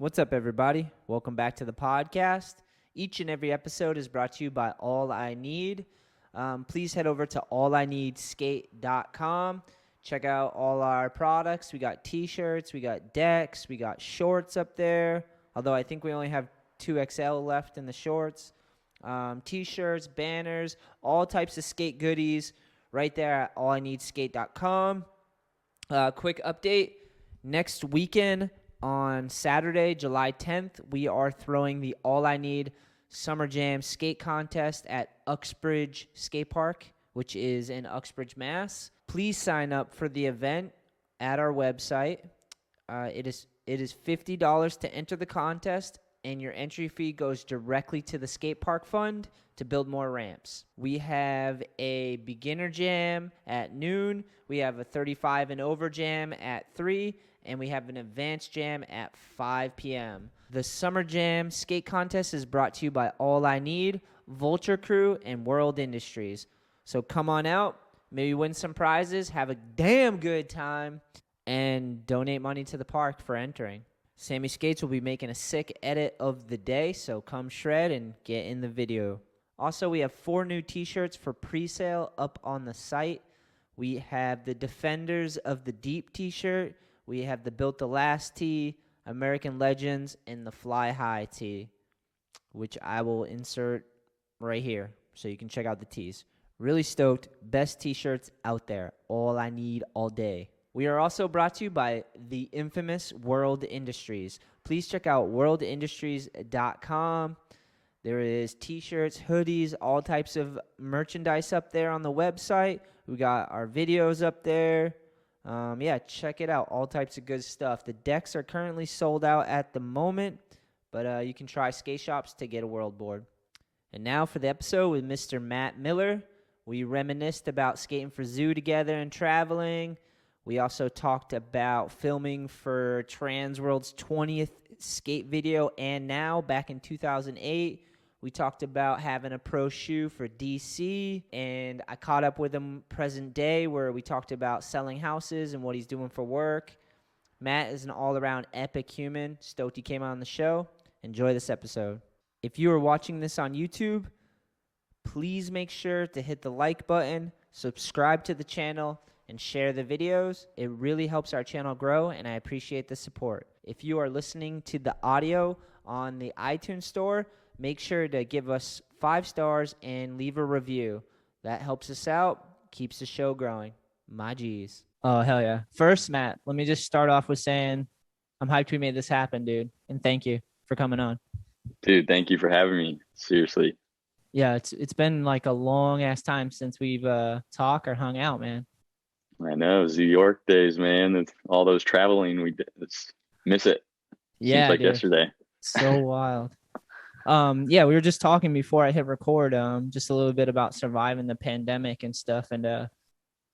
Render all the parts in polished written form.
What's up, everybody? Welcome back to the podcast. Each and every episode is brought to you by All I Need. Please head over to allineedskate.com. Check out all our products. We got t-shirts, we got decks, we got shorts up there. Although I think we only have 2XL left in the shorts. T-shirts, banners, all types of skate goodies right there at allineedskate.com. Quick update. Next weekend, on Saturday, July 10th, we are throwing the All I Need Summer Jam Skate Contest at Uxbridge Skate Park, which is in Uxbridge, Mass. Please sign up for the event at our website. It is $50 to enter the contest, and your entry fee goes directly to the skate park fund to build more ramps. We have a beginner jam at noon. We have a 35 and over jam at 3, and we have an advanced jam at 5 p.m. The Summer Jam Skate Contest is brought to you by All I Need, Vulture Crew, and World Industries. So come on out, maybe win some prizes, have a damn good time, and donate money to the park for entering. Sammy Skates will be making a sick edit of the day, so come shred and get in the video. Also, we have 4 new t-shirts for pre-sale up on the site. We have the Defenders of the Deep t-shirt. We have the Built to Last tee, American Legends, and the Fly High tee, which I will insert right here so you can check out the tees. Really stoked. Best t-shirts out there. All I need all day. We are also brought to you by the infamous World Industries. Please check out worldindustries.com. There is t-shirts, hoodies, all types of merchandise up there on the website. We got our videos up there. Check it out. All types of good stuff. The decks are currently sold out at the moment, but you can try skate shops to get a world board. And now for the episode with Mr. Matt Miller. We reminisced about skating for Zoo together and traveling. We also talked about filming for Transworld's 20th skate video and now back in 2008. We talked about having a pro shoe for DC, and I caught up with him present day where we talked about selling houses and what he's doing for work. Matt is an all-around epic human. Stoked he came on the show. Enjoy this episode. If you are watching this on YouTube, please make sure to hit the like button, subscribe to the channel, and share the videos. It really helps our channel grow, and I appreciate the support. If you are listening to the audio on the iTunes store, make sure to give us 5 stars and leave a review. That helps us out, keeps the show growing. My G's. Oh, hell yeah. First, Matt, let me just start off with saying I'm hyped we made this happen, dude. And thank you for coming on. Dude, thank you for having me. Seriously. Yeah, it's been like a long-ass time since we've talked or hung out, man. I know. New York days, man. It's all those traveling we did. Miss it. Yeah, Seems like dude. yesterday. So wild. We were just talking before I hit record, just a little bit about surviving the pandemic and stuff. And I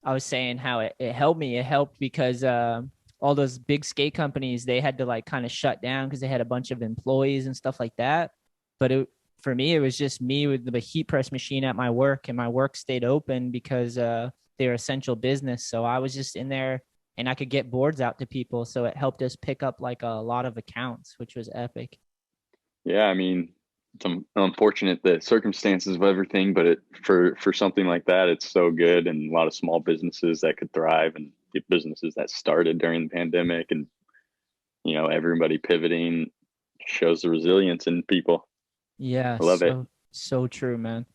was saying how it helped me. It helped because all those big skate companies, they had to like kind of shut down because they had a bunch of employees and stuff like that. But for me, it was just me with the heat press machine at my work, and my work stayed open because they're essential business. So I was just in there and I could get boards out to people. So it helped us pick up like a lot of accounts, which was epic. Yeah, I mean, it's unfortunate the circumstances of everything, but for something like that, it's so good. And a lot of small businesses that could thrive, and the businesses that started during the pandemic, and everybody pivoting shows the resilience in people. Yeah, I love it. So true, man.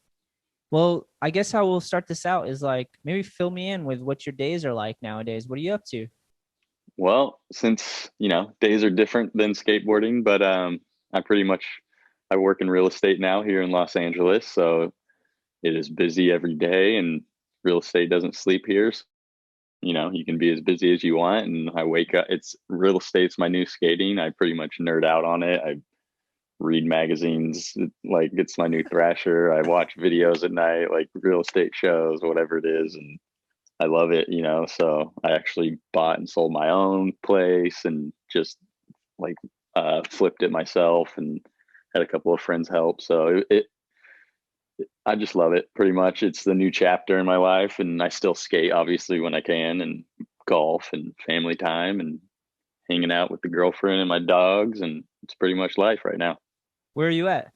Well, I guess how we'll start this out is like maybe fill me in with what your days are like nowadays. What are you up to? Well, since days are different than skateboarding, but I work in real estate now here in Los Angeles, so it is busy every day, and real estate doesn't sleep here. So, you can be as busy as you want, and I wake up. It's real estate's my new skating. I pretty much nerd out on it. I read magazines like it's my new Thrasher. I watch videos at night, like real estate shows, whatever it is, and I love it. So I actually bought and sold my own place, and just like flipped it myself, and had a couple of friends help. So I just love it. Pretty much, it's the new chapter in my life, and I still skate obviously when I can, and golf and family time and hanging out with the girlfriend and my dogs, and it's pretty much life right now. Where are you at?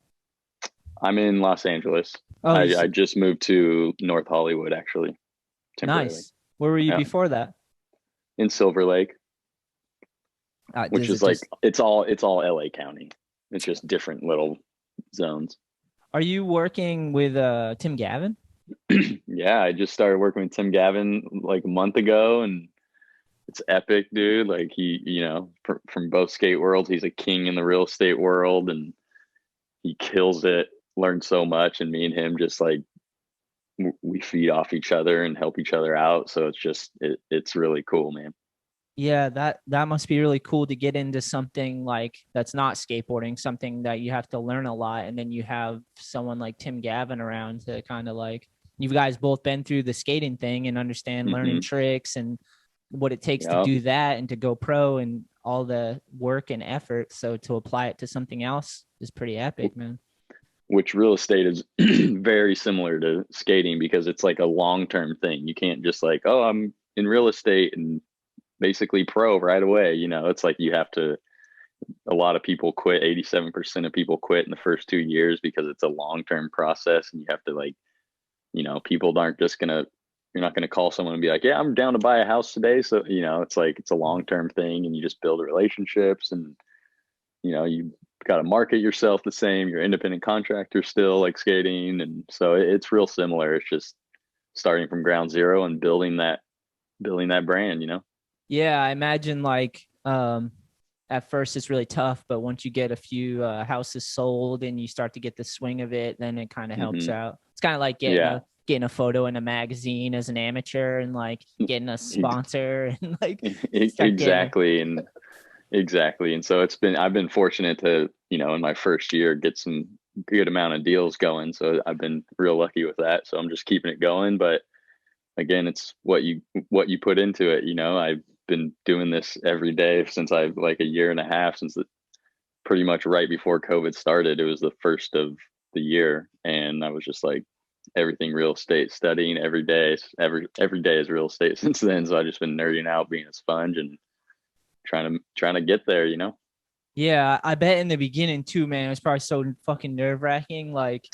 I'm in Los Angeles. Oh, I just moved to North Hollywood actually, temporarily. nice. Where were you Yeah, before that? in Silver Lake, which Does is it like just? it's all LA County. It's just different little zones. Are you working with Tim Gavin? Yeah, I just started working with Tim Gavin like a month ago, and it's epic, dude. Like he, from both skate worlds, he's a king in the real estate world, and he kills it. Learned so much, and me and him just like we feed off each other and help each other out. So it's really cool, man. Yeah, that must be really cool to get into something like that's not skateboarding, something that you have to learn a lot, and then you have someone like Tim Gavin around to kind of like you guys both been through the skating thing and understand learning Hmm. tricks and what it takes to Yep. do that and to go pro and all the work and effort. So to apply it to something else is pretty epic, man. Which real estate is very similar to skating because it's like a long term thing. You can't just like, oh, I'm in real estate and basically pro right away. It's like you have to, a lot of people quit. 87% of people quit in the first 2 years because it's a long term process, and you have to like, people aren't just gonna, you're not gonna call someone and be like, yeah, I'm down to buy a house today. So, it's like it's a long term thing, and you just build relationships, and you got to market yourself the same. You're independent contractor still, like skating, and so it's real similar. It's just starting from ground zero and building that brand. Yeah, I imagine like at first it's really tough, but once you get a few houses sold and you start to get the swing of it, then it kind of helps Hmm. out. It's kind of like Yeah. getting a photo in a magazine as an amateur and like getting a sponsor and like start getting Exactly. And so I've been fortunate to, in my first year get some good amount of deals going. So I've been real lucky with that. So I'm just keeping it going. But again, it's what you put into it. I've been doing this every day since I've like a year and a half, since pretty much right before COVID started. It was the first of the year, and I was just like everything real estate, studying every day. Every day is real estate since then. So I've just been nerding out, being a sponge, and trying to get there. Yeah, I bet in the beginning too, man, it was probably so fucking nerve-wracking, like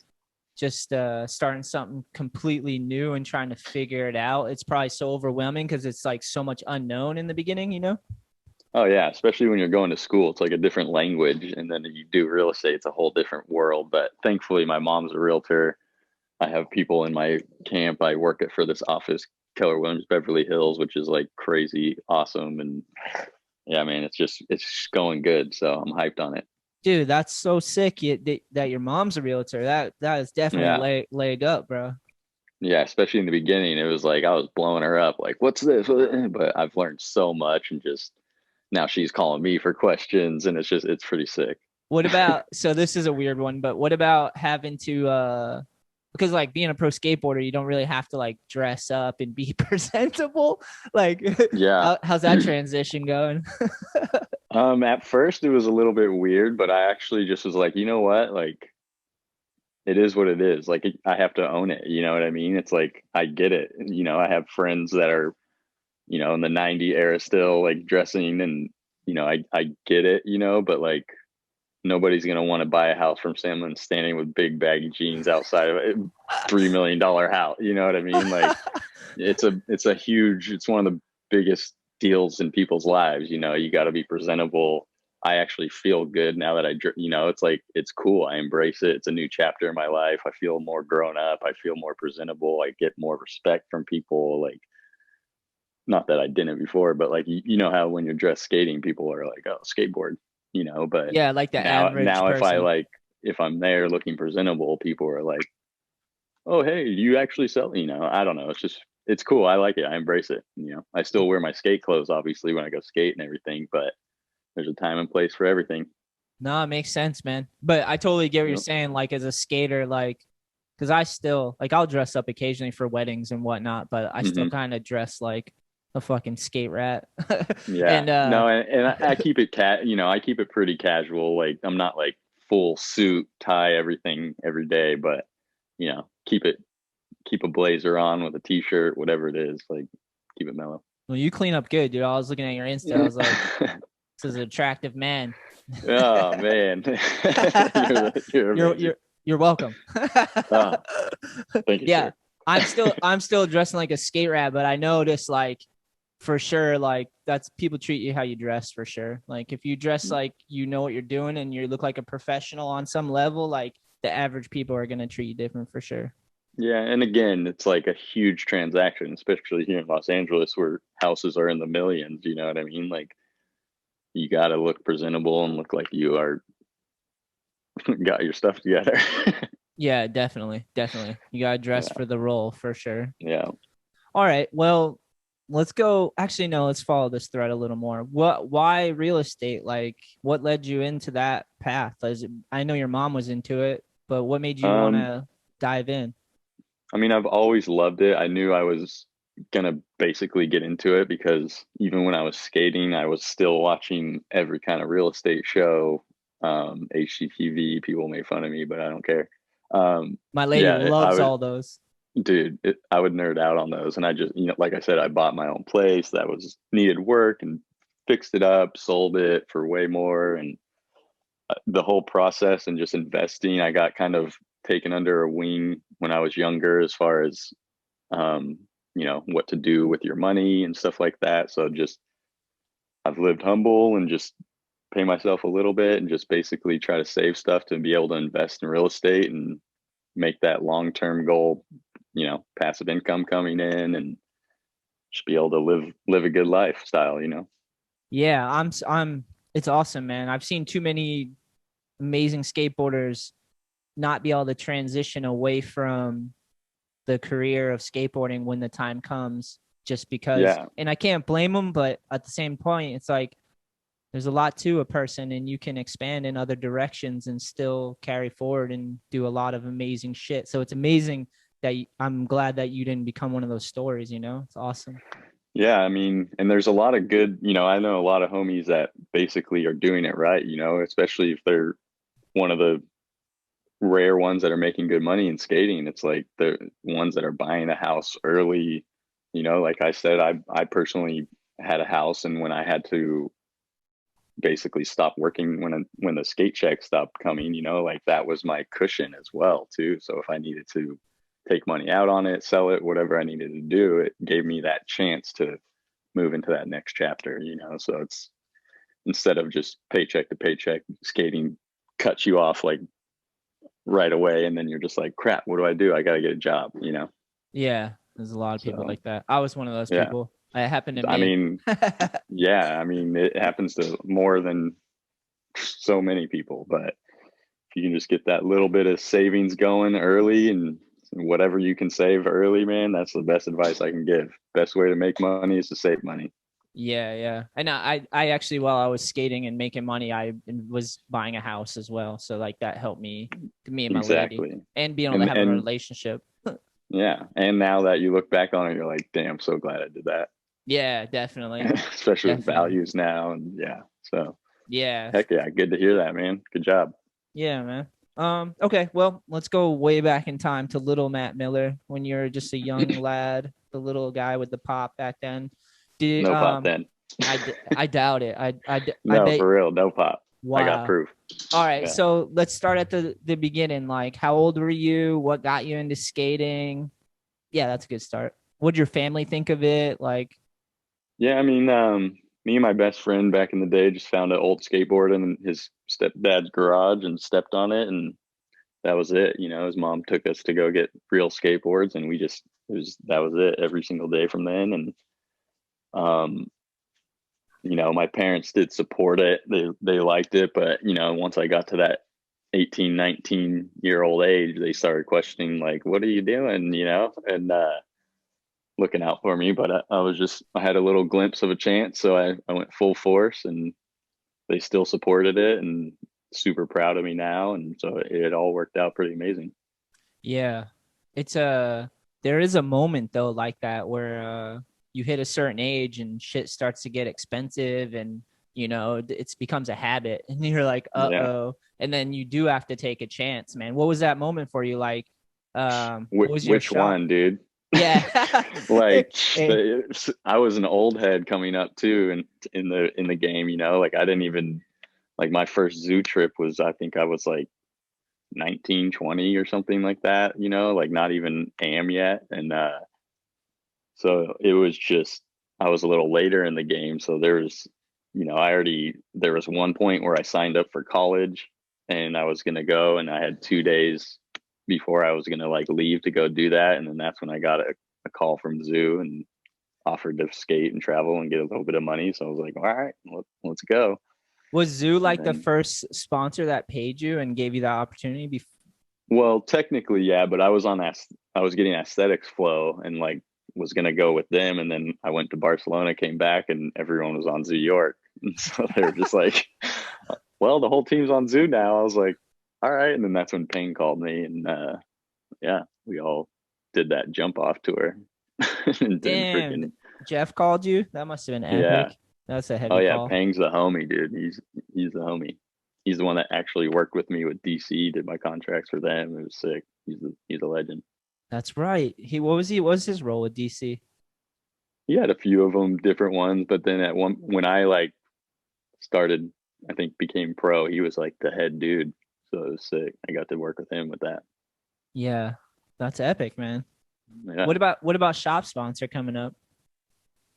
just starting something completely new and trying to figure it out. It's probably so overwhelming because it's like so much unknown in the beginning, you know? Oh yeah, especially when you're going to school, it's like a different language, and then you do real estate, it's a whole different world. But thankfully, my mom's a realtor. I have people in my camp. I work at for this office, Keller Williams Beverly Hills, which is like crazy awesome. And yeah, man, it's just going good. So I'm hyped on it. Dude, that's so sick that your mom's a realtor. That is definitely Yeah. leg up, bro. Yeah, especially in the beginning, it was like I was blowing her up, like, what's this? But I've learned so much, and just now she's calling me for questions, and it's pretty sick. What about so this is a weird one, but what about having to because like being a pro skateboarder, you don't really have to like dress up and be presentable. Like Yeah. how's that transition going? At first it was a little bit weird, but I actually just was like, you know what? Like it is what it is. Like I have to own it. You know what I mean? It's like I get it. I have friends that are, in the 90 era still like dressing, and I get it, but like nobody's gonna want to buy a house from someone standing with big baggy jeans outside of a $3 million house. You know what I mean? Like it's one of the biggest deals in people's lives. You got to be presentable. I actually feel good now that it's like it's cool. I embrace it. It's a new chapter in my life. I feel more grown up. I feel more presentable. I get more respect from people. Like, not that I didn't before, but like you know how when you're dressed skating, people are like, "Oh, skateboard," But Yeah, like the average now person. if I'm there looking presentable, people are like, "Oh, hey, you actually sell?" I don't know. It's cool. I like it. I embrace it. I still wear my skate clothes, obviously, when I go skate and everything, but there's a time and place for everything. No, it makes sense, man. But I totally get what you're Yep. saying. Like as a skater, like because I still like I'll dress up occasionally for weddings and whatnot, but I still Hmm. kind of dress like a fucking skate rat. Yeah. and No, and I keep it I keep it pretty casual. Like I'm not like full suit, tie, everything every day, but keep a blazer on with a t-shirt, whatever it is, like keep it mellow. well, you clean up good, dude. I was looking at your Insta. I was like, this is an attractive man. Oh man, you're you're amazing. you're you're welcome. Oh, thank you, Yeah, sir. I'm still dressing like a skate rat, but I notice like for sure, like that's people treat you how you dress for sure. Like if you dress like you know what you're doing and you look like a professional on some level, like the average people are gonna treat you different for sure. Yeah, and again, it's like a huge transaction, especially here in Los Angeles where houses are in the millions, you know what I mean? Like you got to look presentable and look like you are got your stuff together. Yeah, definitely, definitely. You gotta dress Yeah. for the role for sure. Yeah. All right, well, let's go. Actually, no, let's follow this thread a little more. Why real estate? Like, what led you into that path? I know your mom was into it, but what made you want Um to dive in? I mean, I've always loved it. I knew I was gonna basically get into it because even when I was skating, I was still watching every kind of real estate show, HGTV. People made fun of me, but I don't care. My lady Yeah, I loves would, all those. dude, I would nerd out on those, and I just, like I said, I bought my own place that was needed work and fixed it up, sold it for way more, and the whole process and just investing, I got kind of taken under a wing when I was younger as far as um, what to do with your money and stuff like that. So just I've lived humble and just pay myself a little bit and just basically try to save stuff to be able to invest in real estate and make that long-term goal, passive income coming in and just be able to live a good lifestyle. Yeah, I'm. It's awesome, man. I've seen too many amazing skateboarders not be able to transition away from the career of skateboarding when the time comes, just because. Yeah. And I can't blame them, but at the same point, it's like there's a lot to a person, and you can expand in other directions and still carry forward and do a lot of amazing shit. So it's amazing that I'm glad that you didn't become one of those stories. It's awesome. Yeah, I mean, and there's a lot of good, I know a lot of homies that basically are doing it right, especially if they're one of the rare ones that are making good money in skating. It's like the ones that are buying a house early. Like I said, I personally had a house, and when I had to basically stop working when the skate check stopped coming, like that was my cushion as well too. So if I needed to take money out on it, sell it, whatever I needed to do, it gave me that chance to move into that next chapter. So it's instead of just paycheck to paycheck, skating cuts you off like right away, and then you're just like, crap, what do I do? I got to get a job. Yeah, there's a lot of people So like that. I was one of those yeah, people. It happened to I me. mean, yeah, I mean, it happens to more than so many people, but if you can just get that little bit of savings going early and whatever you can save early, man, that's the best advice I can give. Best way to make money is to save money. Yeah, yeah. And I actually, while I was skating and making money, I was buying a house as well. So like that helped me and my lady, Exactly. and being able to And have a and relationship. yeah, and now that you look back on it, you're like, damn, so glad I did that. Yeah, definitely, Especially with definitely. values now, and yeah. So Yeah, heck yeah, good to hear that, man. Good job. yeah, man. Okay, well, let's go way back in time to little Matt Miller when you're just a young lad, the little guy with the pop back then. Did No pop then. I doubt it. I No, bet. for real, no pop. I got Wow. proof. All right, Yeah. so let's start at the beginning. Like, how old were you? What got you into skating? Yeah, that's a good start. What'd your family think of it? Like, Yeah, I mean, me and my best friend back in the day just found an old skateboard in his stepdad's garage and stepped on it, and that was it. His mom took us to go get real skateboards, and that was it every single day from then. And um, my parents did support it. They liked it, but once I got to that 18, 19-year old age, they started questioning like, what are you doing? And looking out for me, but I had a little glimpse of a chance, so I went full force, and they still supported it and super proud of me now, and so it all worked out pretty amazing. yeah, it's a there is a moment though like that where you hit a certain age and shit starts to get expensive, and it becomes a habit, and you're like, Yeah. uh-oh, and then you do have to take a chance, man. What was that moment for you? Like, what was your Which shot? one, dude? Yeah. Like Eh, I was an old head coming up too, and in the game, like I didn't even Like my first zoo trip was, I think I was like 19, 20 or something like that, like not even AM yet. And so it was just, I was a little later in the game. So there was, there was one point where I signed up for college and I was going to go, and I had 2 days before I was going to like leave to go do that. And then that's when I got a call from Zoo and offered to skate and travel and get a little bit of money. So I was like, all right, let's go. Was Zoo And like the then, first sponsor that paid you and gave you that opportunity? well, technically, yeah, but I was getting aesthetics flow and like was gonna go with them, and then I went to Barcelona, came back, and everyone was on Zoo York, and so they were just like, "Well, the whole team's on Zoo now." I was like, "All right," and then that's when Payne called me, and yeah, we all did that jump off tour, and did Damn, freaking Jeff called you? That must have been yeah. epic. That's a Oh heavy yeah, call. Pang's the homie, dude. He's the homie. He's the one that actually worked with me with DC, did my contracts for them. It was sick. He's a legend. That's right. What was his role with DC? He had a few of them, different ones, but then at one when I like started, I think became pro, he was like the head dude. So it was sick. I got to work with him with that. Yeah, that's epic, man. Yeah, What about shop sponsor coming up?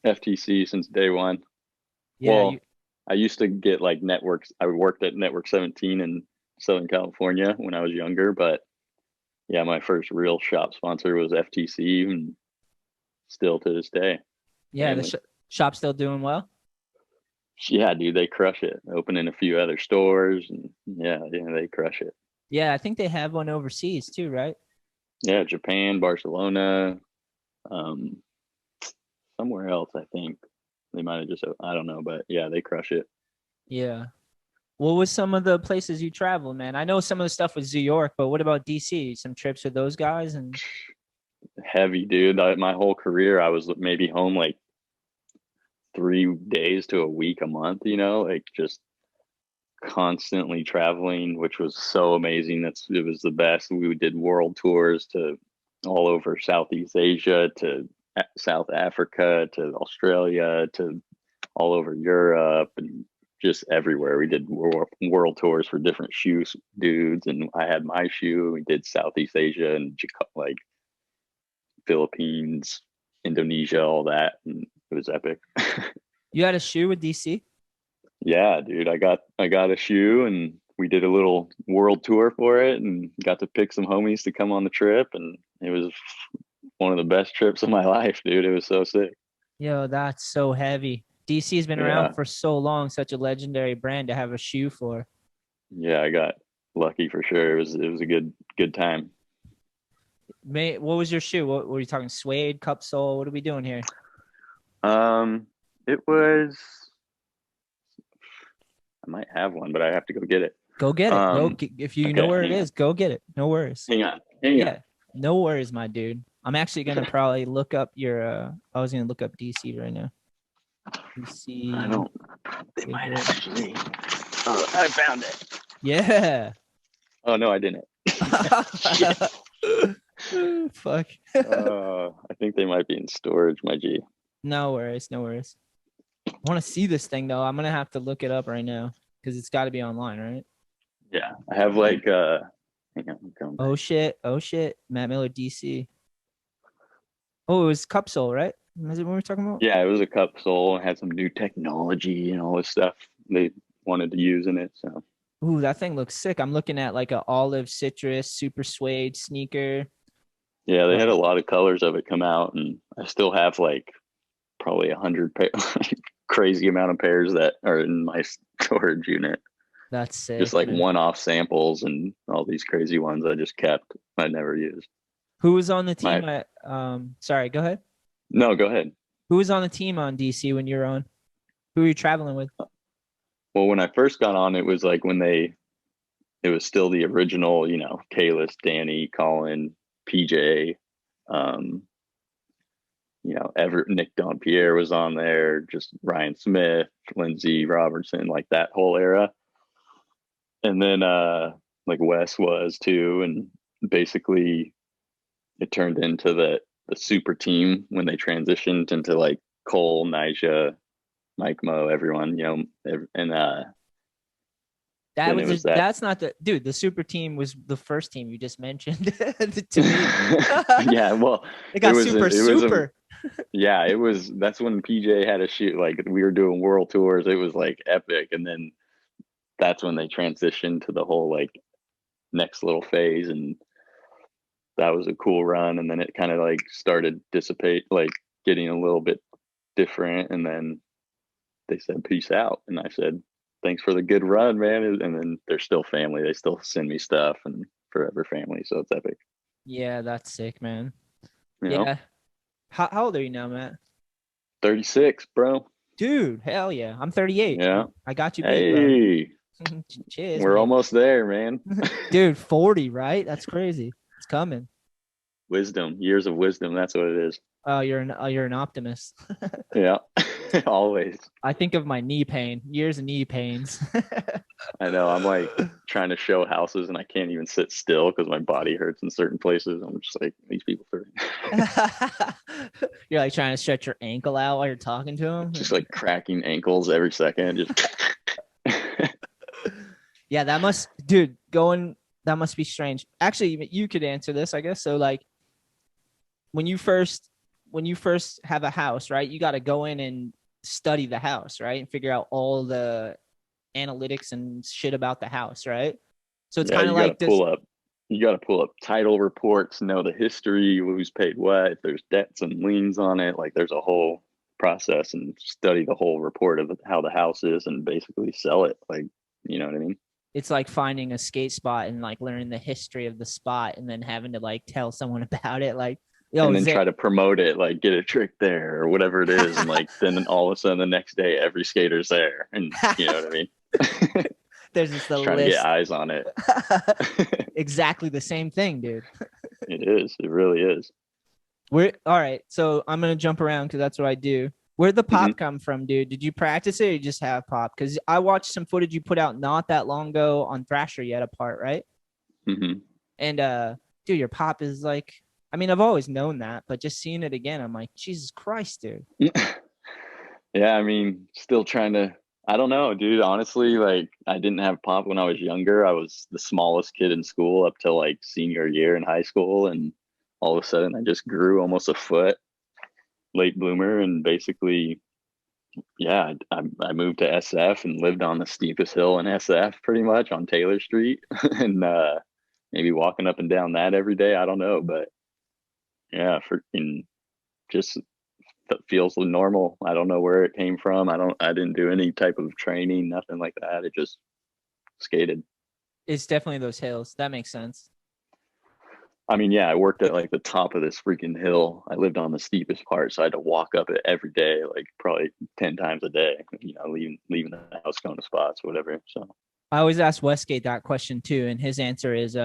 FTC since day one. Yeah, you Well, I used to get like networks. I worked at Network 17 in Southern California when I was younger, but yeah, my first real shop sponsor was FTC, and still to this day, yeah, the family. shop still doing well. Yeah, dude, they crush it. Opening a few other stores, and yeah, they crush it. Yeah, I think they have one overseas too, right? Yeah, Japan, Barcelona, um, somewhere else. I think they might have just. I don't know, but yeah, they crush it. Yeah. What was some of the places you traveled, man? I know some of the stuff was New York, but what about DC? Some trips with those guys and Heavy, dude. My whole career, I was maybe home like 3 days to a week a month. Like just constantly traveling, which was so amazing. It was the best. We did world tours to all over Southeast Asia, to South Africa, to Australia, to all over Europe, and just everywhere. We did world tours for different dudes, and I had my shoe. We did Southeast Asia and like Philippines, Indonesia, all that, and it was epic. you had a shoe with DC? Yeah, dude, I got a shoe, and we did a little world tour for it, and got to pick some homies to come on the trip, and it was one of the best trips of my life, dude. It was so sick. Yo, that's so heavy. DC's been around Yeah, for so long, such a legendary brand to have a shoe for. yeah, I got lucky for sure. It was a good time. What was your shoe? What were you talking? Suede, cup sole? What are we doing here? Um, it was. I might have one, but I have to go get it. Go get it. Um, If you know okay, where it hang on, is, go get it. No worries. hang on. Yeah, no worries, my dude. I'm actually gonna probably look up your. I was gonna look up DC right now. I DC. don't. They might actually. Oh, I found it. Yeah. Oh no, I didn't. Fuck. I think they might be in storage, my G. No worries. No worries. I want to see this thing though. I'm gonna have to look it up right now because it's got to be online, right? Yeah, I have like. Hang on, I'm coming back. Oh shit. Oh shit. Matt Miller, DC. Oh, it was cup sole, right? Is it what we're talking about? Yeah, it was a cup sole. It had some new technology and all this stuff they wanted to use in it. So Ooh, that thing looks sick. I'm looking at like a olive citrus super suede sneaker. yeah, they had a Like lot of colors of it come out, and I still have like probably 100 crazy amount of pairs that are in my storage unit. that's Just sick, like man. one-off samples and all these crazy ones I just kept. I never used. Who was on the team My at sorry, go ahead. No, go ahead. Who was on the team on DC when you were on? Who were you traveling with? Well, when I first got on, it was like when it was still the original, Kalis, Danny, Colin, PJ, um, Nick Dompierre was on there, just Ryan Smith, Lindsey Robertson, like that whole era. And then like Wes was too, and basically it turned into the super team when they transitioned into like Cole, Nija, Mike Mo, everyone, and then it was that. That's not the dude. The super team was the first team you just mentioned to me. Yeah, well, It got super. Yeah, it was. That's when PJ had a shoot. Like we were doing world tours. It was like epic, and then that's when they transitioned to the whole like next little phase, and that was a cool run. And then it kind of like started dissipate, like getting a little bit different, and then they said peace out, and I said thanks for the good run, man. And then they're still family. They still send me stuff, and forever family. So it's epic. Yeah, that's sick, man. You know, Yeah. How old are you now, Matt? 36, bro. Dude, hell yeah. I'm 38. Yeah. I got you beat, bro. Hey, Cheers, we're man. almost there, man. Dude, 40, right? That's crazy. It's coming. Wisdom, years of wisdom. That's what it is. Oh, you're an optimist. Yeah, always. I think of my knee pain, years of knee pains. I know. I'm like trying to show houses and I can't even sit still because my body hurts in certain places. I'm just like, these people are You're like trying to stretch your ankle out while you're talking to them. just like cracking ankles every second. Just Yeah, that must be strange. Actually, you could answer this, I guess. So like when you first have a house, right? You got to go in and study the house, right? And figure out all the analytics and shit about the house, right? So it's kind of like this. You got to pull up title reports, know the history, who's paid what, if there's debts and liens on it. Like there's a whole process, and study the whole report of how the house is and basically sell it. Like, you know what I mean? It's like finding a skate spot and like learning the history of the spot and then having to like tell someone about it. Like, and then try to promote it, like get a trick there or whatever it is. And like, then all of a sudden the next day, every skater's there. And you know what I mean? There's just the trying list. to get eyes on it. Exactly the same thing, dude. It is. It really is. All right. So I'm going to jump around because that's what I do. Where'd the pop come from, dude? Did you practice it or you just have pop? Because I watched some footage you put out not that long ago on Thrasher Yet Apart, right? Mm-hmm. And dude, your pop is like, I mean, I've always known that, but just seeing it again, I'm like, Jesus Christ, dude. Yeah, I mean, still trying to, I don't know, dude. Honestly, like I didn't have pop when I was younger. I was the smallest kid in school up till like senior year in high school. And all of a sudden I just grew almost a foot, late bloomer. And basically, yeah, I moved to SF and lived on the steepest hill in SF pretty much on Taylor Street. And maybe walking up and down that every day. I don't know, but yeah, just feels normal. I don't know where it came from. I didn't do any type of training, nothing like that. It just skated. It's definitely those hills. That makes sense. I mean, yeah, I worked at like the top of this freaking hill. I lived on the steepest part, so I had to walk up it every day, like probably 10 times a day, you know, leaving the house, going to spots, whatever. So I always ask Westgate that question too, and his answer is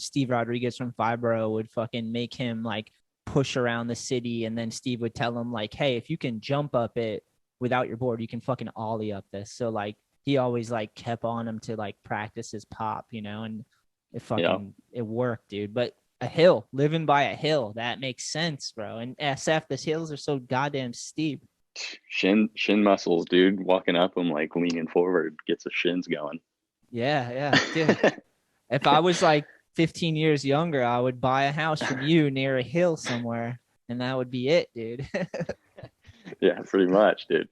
Steve Rodriguez from Fibro would fucking make him like push around the city, and then Steve would tell him like, hey, if you can jump up it without your board, you can fucking ollie up this. So like he always like kept on him to like practice his pop, you know, and it worked, dude. But a hill, living by a hill, that makes sense, bro. And SF, the hills are so goddamn steep. Shin muscles, dude. Walking up them, like leaning forward, gets the shins going. Yeah, dude. If I was like 15 years younger, I would buy a house from you near a hill somewhere, and that would be it, dude. Yeah, pretty much, dude.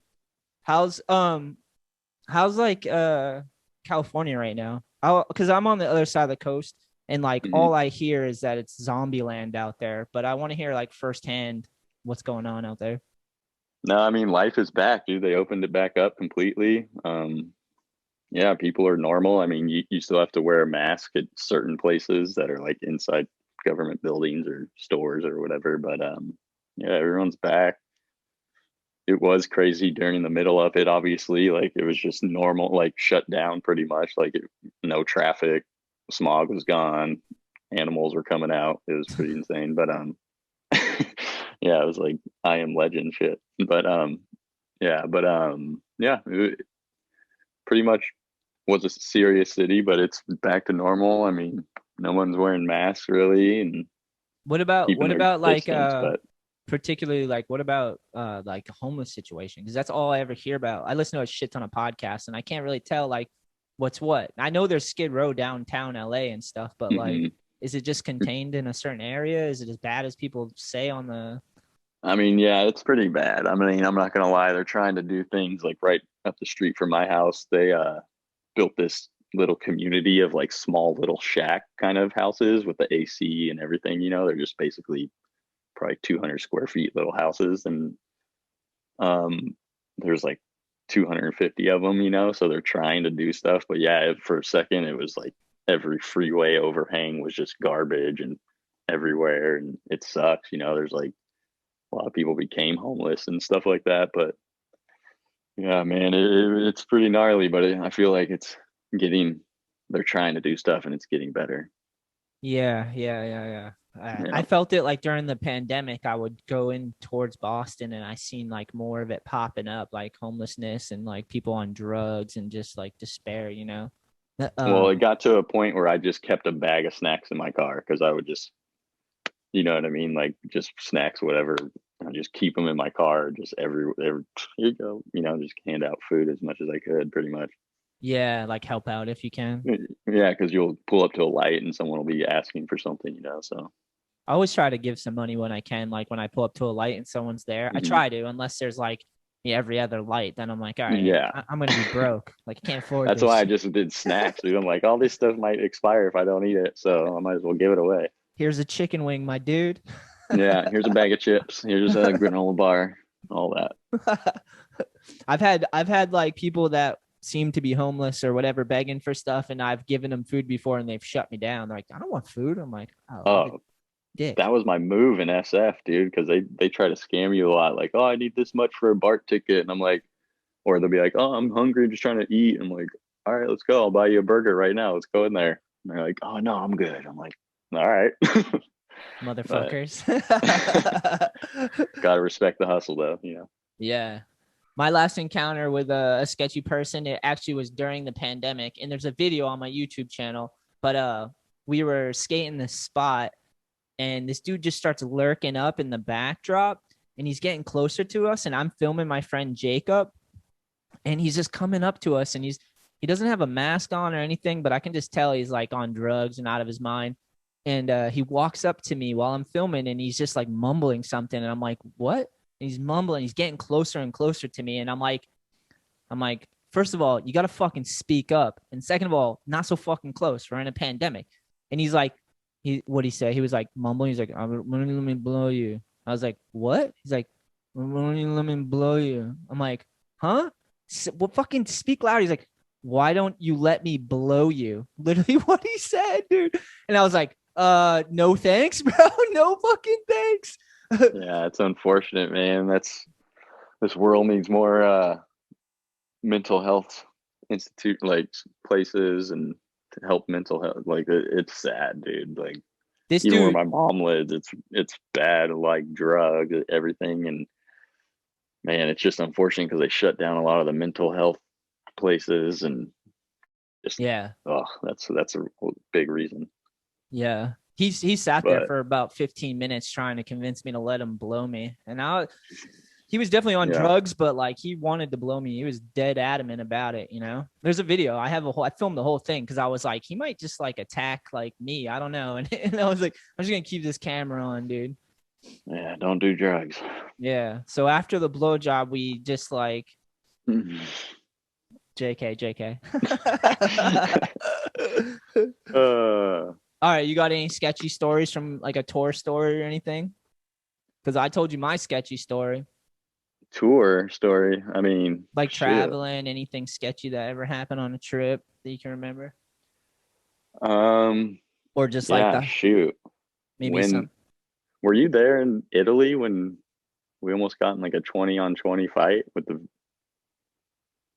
How's like California right now? Because I'm on the other side of the coast, and like all I hear is that it's zombie land out there. But I want to hear like firsthand what's going on out there. No, I mean life is back, dude. They opened it back up completely. Yeah, people are normal. I mean, you still have to wear a mask at certain places that are like inside government buildings or stores or whatever. But yeah, everyone's back. It was crazy during the middle of it, obviously. Like it was just normal, like shut down pretty much. Like no traffic, smog was gone, animals were coming out. It was pretty insane. But yeah, it was like I Am Legend shit. But yeah, it pretty much was a serious city, but it's back to normal. I mean, no one's wearing masks really, and what about like but particularly like what about like a homeless situation? Because that's all I ever hear about. I listen to a shit ton of podcasts, and I can't really tell like What's what? I know there's Skid Row downtown LA and stuff, but like, Hmm. is it just contained in a certain area? Is it as bad as people say on the? I mean, yeah, it's pretty bad. I mean, I'm not gonna lie. They're trying to do things like right up the street from my house. They built this little community of like small little shack kind of houses with the AC and everything. They're just basically probably 200 square feet little houses, and um, there's like 250 of them. So they're trying to do stuff. But yeah, for a second, it was like every freeway overhang was just garbage and everywhere, and it sucks. There's like a lot of people became homeless and stuff like that. But yeah, man, it's pretty gnarly. But I feel like getting, they're trying to do stuff and it's getting better. Yeah. I Yeah. felt it like during the pandemic. I would go in towards Boston, and I seen like more of it popping up, like homelessness and like people on drugs and just like despair. Well, it Um, got to a point where I just kept a bag of snacks in my car because I would just, you know what I mean? Like just snacks, whatever. I just keep them in my car, just every here you go. Just hand out food as much as I could, pretty much. yeah, like help out if you can. Yeah, because you'll pull up to a light and someone will be asking for something. So. I always try to give some money when I can. Like when I pull up to a light and someone's there, I Mhm. try to, unless there's like every other light. Then I'm like, all right, Yeah, I'm gonna be broke. Like I can't afford that's why this. I just did snacks, dude. I'm like, all this stuff might expire if I don't eat it, so I might as well give it away. Here's a chicken wing, my dude. Yeah, here's a bag of chips. Here's a granola bar, all that. I've had like people that seem to be homeless or whatever begging for stuff, and I've given them food before and they've shut me down. They're like, I don't want food. I'm like, oh, what a Oh, dick. that was my move in SF, dude, because they try to scam you a lot. Like, oh, I need this much for a BART ticket, and I'm like, or they'll be like, oh, I'm hungry, just trying to eat. I'm like, all right, let's go. I'll buy you a burger right now. Let's go in there. And they're like, oh no, I'm good. I'm like, all right, but Motherfuckers. gotta respect the hustle, though. Yeah. My last encounter with a sketchy person, it actually was during the pandemic, and there's a video on my YouTube channel. But we were skating this spot, and this dude just starts lurking up in the backdrop, and he's getting closer to us, and I'm filming my friend Jacob, and he's just coming up to us, and he doesn't have a mask on or anything, but I can just tell he's like on drugs and out of his mind. And he walks up to me while I'm filming, and he's just like mumbling something, and I'm like, what? And he's mumbling, he's getting closer and closer to me, and I'm like, first of all, you gotta fucking speak up, and second of all, not so fucking close. We're in a pandemic. And he's like, what he say? He was like mumbling. He's like, I'm gonna let me blow you. I was like, what? He's like, I'm gonna let me blow you. I'm like, huh? Well, fucking speak loud. He's like, why don't you let me blow you? Literally what he said, dude. And I was like, no thanks, bro. No fucking thanks. Yeah, it's unfortunate, man. This world needs more mental health institute like places and to help mental health. Like it's sad, dude. Like This even where dude, my mom lives, it's bad, like drugs, everything, and man, it's just unfortunate because they shut down a lot of the mental health places and just yeah. oh, that's a big reason. Yeah. He sat there But for about 15 minutes trying to convince me to let him blow me. And he was definitely on yeah, drugs, but like he wanted to blow me. He was dead adamant about it. There's a video. I filmed the whole thing because I was like, he might just like attack like me. I don't know. And I was like, I'm just gonna keep this camera on, dude. yeah, don't do drugs. Yeah. So after the blowjob, we just like JK. uh All right, you got any sketchy stories from like a tour story or anything? Because I told you my sketchy story. Tour story. I mean, Like shit. traveling, anything sketchy that ever happened on a trip that you can remember? Um, Or just like yeah, the shoot. maybe When some were you there in Italy when we almost got in like a 20 on 20 fight with the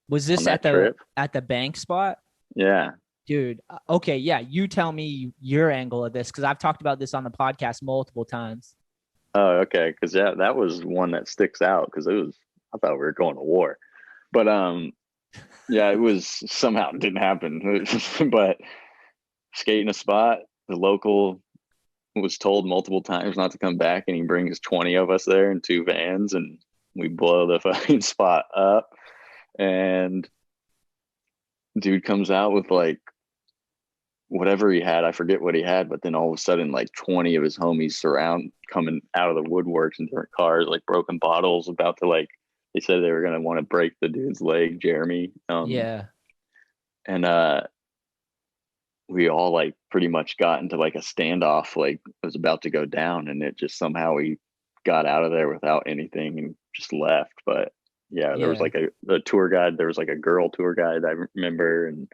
was on this that at the trip? at the bank spot? Yeah. Dude, okay, yeah, you tell me your angle of this because I've talked about this on the podcast multiple times. Oh, okay. Because yeah, that was one that sticks out because I thought we were going to war, but yeah, it was somehow it didn't happen. But skating a spot, the local was told multiple times not to come back, and he brings 20 of us there in two vans, and we blow the fucking spot up. And dude comes out with like whatever he had. I forget what he had, but then all of a sudden, like 20 of his homies surround coming out of the woodworks in different cars, like broken bottles, about to like. They said they were gonna want to break the dude's leg, Jeremy. Yeah. And we all like pretty much got into like a standoff, like it was about to go down, and it just somehow we got out of there without anything and just left. But yeah, there was Yeah. like a tour guide. There was like a girl tour guide I remember, and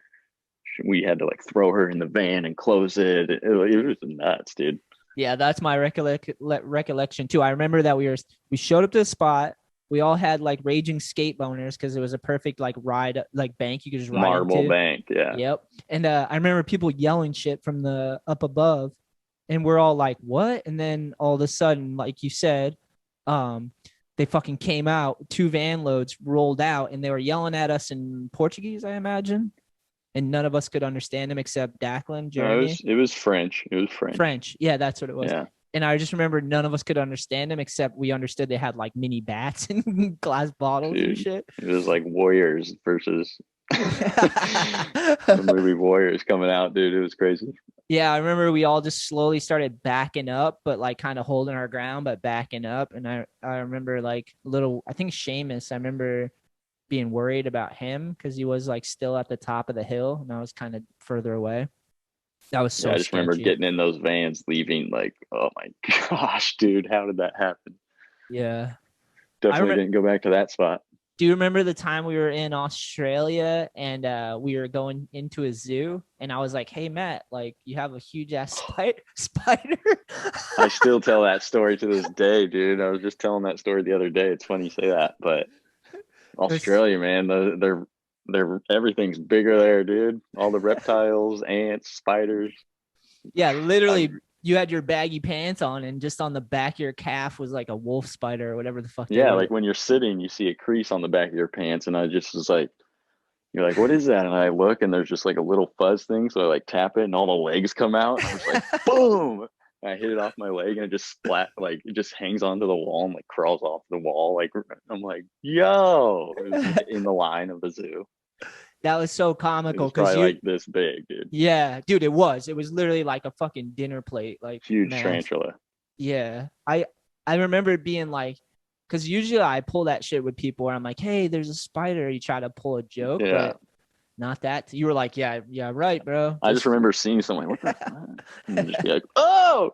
we had to like throw her in the van and close it was nuts, dude. Yeah, that's my recollection too. I remember that we showed up to the spot. We all had like raging skate boners because it was a perfect like ride, like bank you could just ride Marble into. bank, yeah. Yep. And I remember people yelling shit from the up above, and we're all like, "What?" And then all of a sudden, like you said, um, they fucking came out. Two van loads rolled out, and they were yelling at us in Portuguese, I imagine, and none of us could understand them except Declan, No, Jeremy. it was French. It was French. French. Yeah, that's what it was. Yeah. And I just remember none of us could understand them except we understood they had like mini bats and glass bottles and Dude, shit. it was like Warriors versus the movie Warriors coming out, dude. It was crazy. Yeah, I remember we all just slowly started backing up, but like kind of holding our ground, but backing up. And I remember like little, I think Seamus, I remember being worried about him because he was like still at the top of the hill and I was kind of further away. That was Yeah, so I just remember sketchy. getting in those vans, leaving like, oh my gosh, dude, how did that happen? Yeah. I Definitely remember. didn't go back to that spot. Do you remember the time we were in Australia and we were going into a zoo and I was like, "Hey Matt, like you have a huge ass spider." I still tell that story to this day, dude. I was just telling that story the other day. It's funny you say that, but was, Australia, man, they're everything's bigger there, dude. All the reptiles, ants, spiders. yeah, I, literally, you had your baggy pants on and just on the back of your calf was like a wolf spider or whatever the fuck they yeah, were. like when you're sitting, you see a crease on the back of your pants, and I just was like, you're like, what is that? And I look, and there's just like a little fuzz thing. So I like tap it, and all the legs come out. And I was like, boom! And I hit it off my leg, and it just splat, like it just hangs onto the wall and like crawls off the wall. Like I'm like, yo! It was in the line of the zoo. That was so It comical was because probably you, like this big, dude. yeah, dude, it was. It was literally like a fucking dinner plate, like Huge mass. tarantula. Yeah, I remember it being like, because usually I pull that shit with people where I'm like, "Hey, there's a spider." You try to pull a joke, Yeah. but not that. You were like, "Yeah, yeah, right, bro." I just remember seeing someone, what the fuck? And just be like, oh!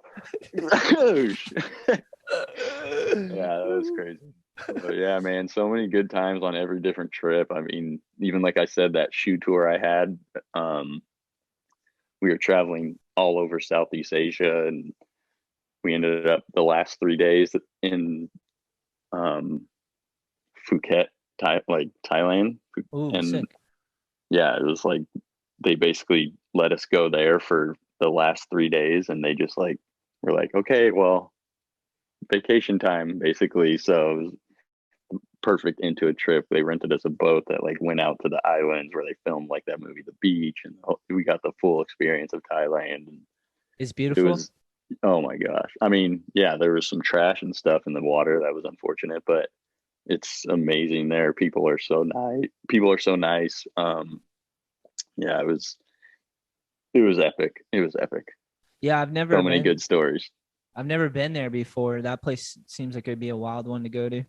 Yeah, that was crazy. But yeah, man, so many good times on every different trip. I mean, even like I said, that shoe tour I had, um, we were traveling all over Southeast Asia, and we ended up the last 3 days in um, Phuket, like Thailand. Ooh, And sick. yeah, it was like they basically let us go there for the last 3 days, and they just like were like, okay, well, vacation time basically. So it was perfect into a trip. They rented us a boat that like went out to the islands where they filmed like that movie, The Beach, and we got the full experience of Thailand. And It's it beautiful. was, oh my gosh. I mean, yeah, there was some trash and stuff in the water that was unfortunate, but it's amazing there. People are so nice. People are so nice. Yeah, it was epic. It was epic. Yeah, So many good stories. I've never been there before. That place seems like it'd be a wild one to go to.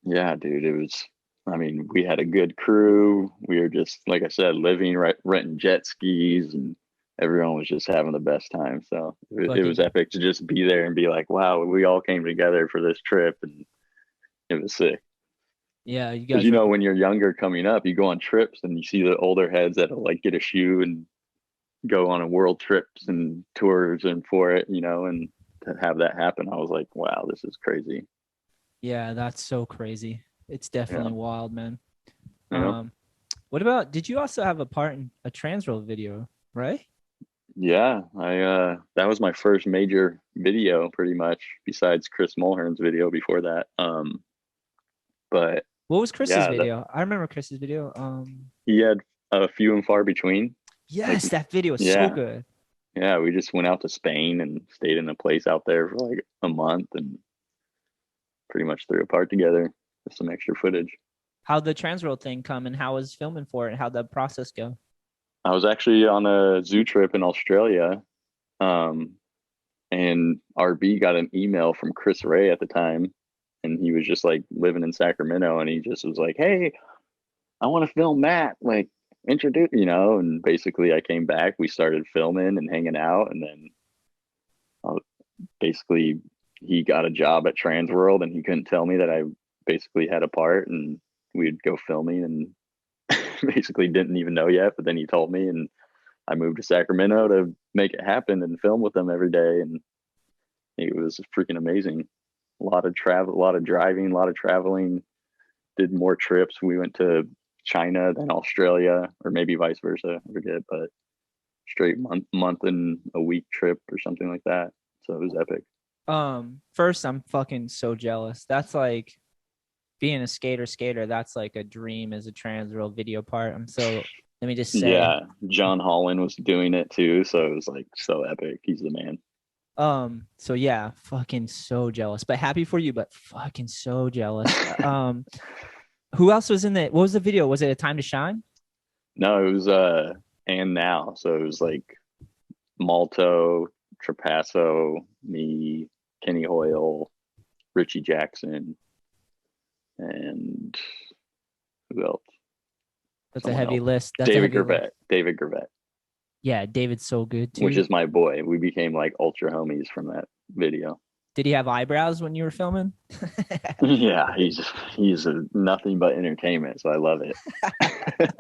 Yeah, dude, it was. I mean, we had a good crew. We were just, like I said, living, right, renting jet skis, and everyone was just having the best time. So it was Fucking epic to just be there and be like, wow, we all came together for this trip, and it was sick. yeah, you Because guys were when you're younger coming up, you go on trips and you see the older heads that'll like get a shoe and go on a world trips and tours and for it, and to have that happen, I was like, wow, this is crazy. yeah, that's so crazy. It's Yeah. definitely wild, man. Yeah. Um, what about did you also have a part in a Transworld video, right? Yeah, I that was my first major video pretty much besides Chris Mulhern's video before that. But What was Chris's yeah, that video? I remember Chris's video. he had a few and far between. Like Yes, that video is so yeah, good. yeah, we just went out to Spain and stayed in a place out there for like a month and pretty much threw a part together with some extra footage. How'd the Transworld thing come, and how was filming for it? How'd the process go? I was actually on a zoo trip in Australia, um, and RB got an email from Chris Ray at the time, and he was just like living in Sacramento, and he just was like, "Hey, I want to film Matt, like introduce, you know." And basically, I came back, we started filming and hanging out, and then uh, basically he got a job at Transworld, and he couldn't tell me that I basically had a part, and we'd go filming, and basically didn't even know yet, but then he told me, and I moved to Sacramento to make it happen and film with them every day, and it was freaking amazing. A lot of travel, a lot of driving, a lot of traveling. Did more trips. We went to China, then Australia, or maybe vice versa. I forget, but straight month and a week trip or something like that. So it was epic. First, I'm fucking so jealous. That's like being a skater. That's like a dream as a Transworld video part. Let me just say, Yeah, John Holland was doing it too, so it was like so epic. He's the man. so yeah, fucking so jealous, but happy for you, but fucking so jealous. Who else was in it? What was the video? Was it A Time to Shine? No, it was and now. So it was like Malto, Trapasso, me, Kenny Hoyle, Richie Jackson, and who else? That's a Someone heavy else. list. That's a David heavy list. Gervais. David Gervais, Yeah, David's so good which too. is my boy. We became like ultra homies from that video. Did he have eyebrows when you were filming? Yeah, he's nothing but entertainment, so I love it.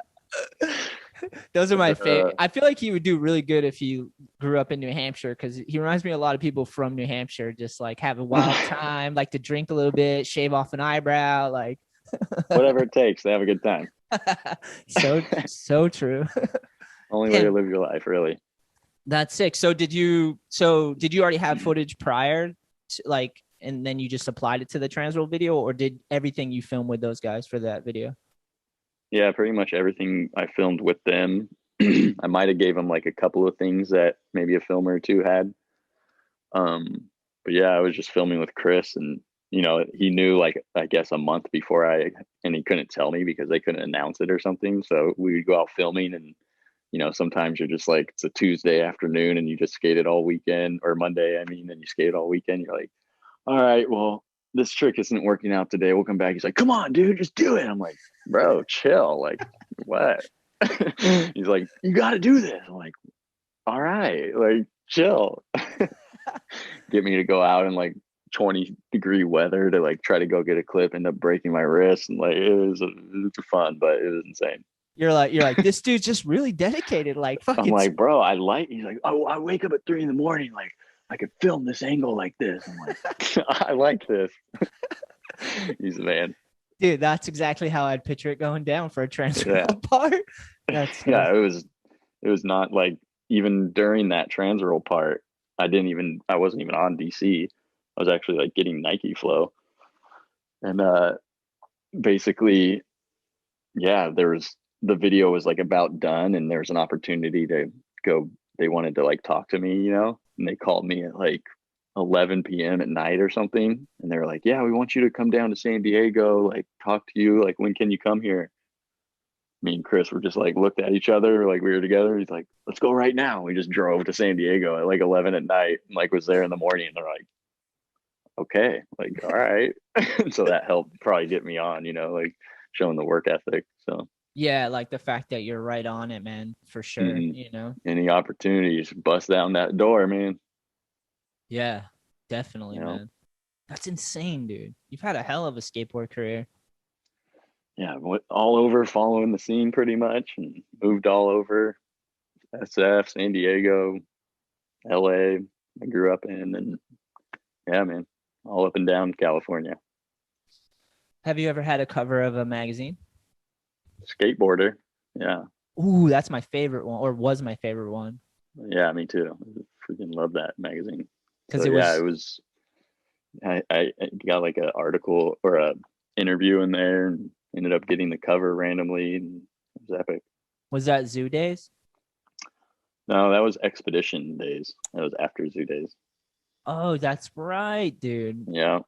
Those are my favorite. uh, I feel like he would do really good if he grew up in New Hampshire, because he reminds me of a lot of people from New Hampshire, just like have a wild time, like to drink a little bit, shave off an eyebrow, like whatever it takes to have a good time. so true. Only way to And live your life, really. that's sick. So did you already have footage prior to, like, and then you just applied it to the Transworld video, or did everything you filmed with those guys for that video? Yeah, pretty much everything I filmed with them. I might have gave them like a couple of things that maybe a filmer or two had. But yeah, I was just filming with Chris, and he knew like I guess a month before and he couldn't tell me because they couldn't announce it or something. So we would go out filming, and sometimes you're just like it's a Tuesday afternoon and you just skated all weekend, or Monday, I mean, and you skated all weekend. You're like, all right, well, this trick isn't working out today. We'll come back. He's like, come on, dude, just do it. I'm like, bro, chill. Like, what? He's like, you got to do this. I'm like, all right, like, chill. Get me to go out in like 20-degree weather to like try to go get a clip, end up breaking my wrist, and like it was fun, but it was insane. You're like this dude's just really dedicated. Like I'm fucking. like, bro, he's like, oh, I wake up at 3 a.m, like I could film this angle like this. I'm like, I like this. He's a man. Dude, that's exactly how I'd picture it going down for a transfer Yeah. part. That's so Yeah, it was not like, even during that Transworld part, I wasn't even on DC. I was actually like getting Nike Flow. And basically, yeah, the video was like about done, and there's an opportunity to go. They wanted to like talk to me, and they called me at like 11 p.m. at night or something, and they were like, yeah, we want you to come down to San Diego, like talk to you, like when can you come here? Me and Chris were just like looked at each other like we were together. He's like, let's go right now. We just drove to San Diego at like 11 at night, and like was there in the morning, and they're like, okay, like, all right. So that helped probably get me on, like showing the work ethic. So yeah, like the fact that you're right on it, man, for sure. any opportunities, bust down that door, man. Yeah, definitely, You know, man. That's insane, dude. You've had a hell of a skateboard career. yeah, went all over following the scene pretty much, and moved all over SF, San Diego, LA. I grew up in, and yeah, man, all up and down California. Have you ever had a cover of a magazine? Skateboarder. Yeah. Ooh, that's my favorite one, or was my favorite one. Yeah, me too. I freaking love that magazine. Because So it yeah, was, it was. I got like an article or a interview in there, and ended up getting the cover randomly, and it was epic. was that Zoo Days? No, that was Expedition Days. That was after Zoo Days. Oh, that's right, dude. Yeah.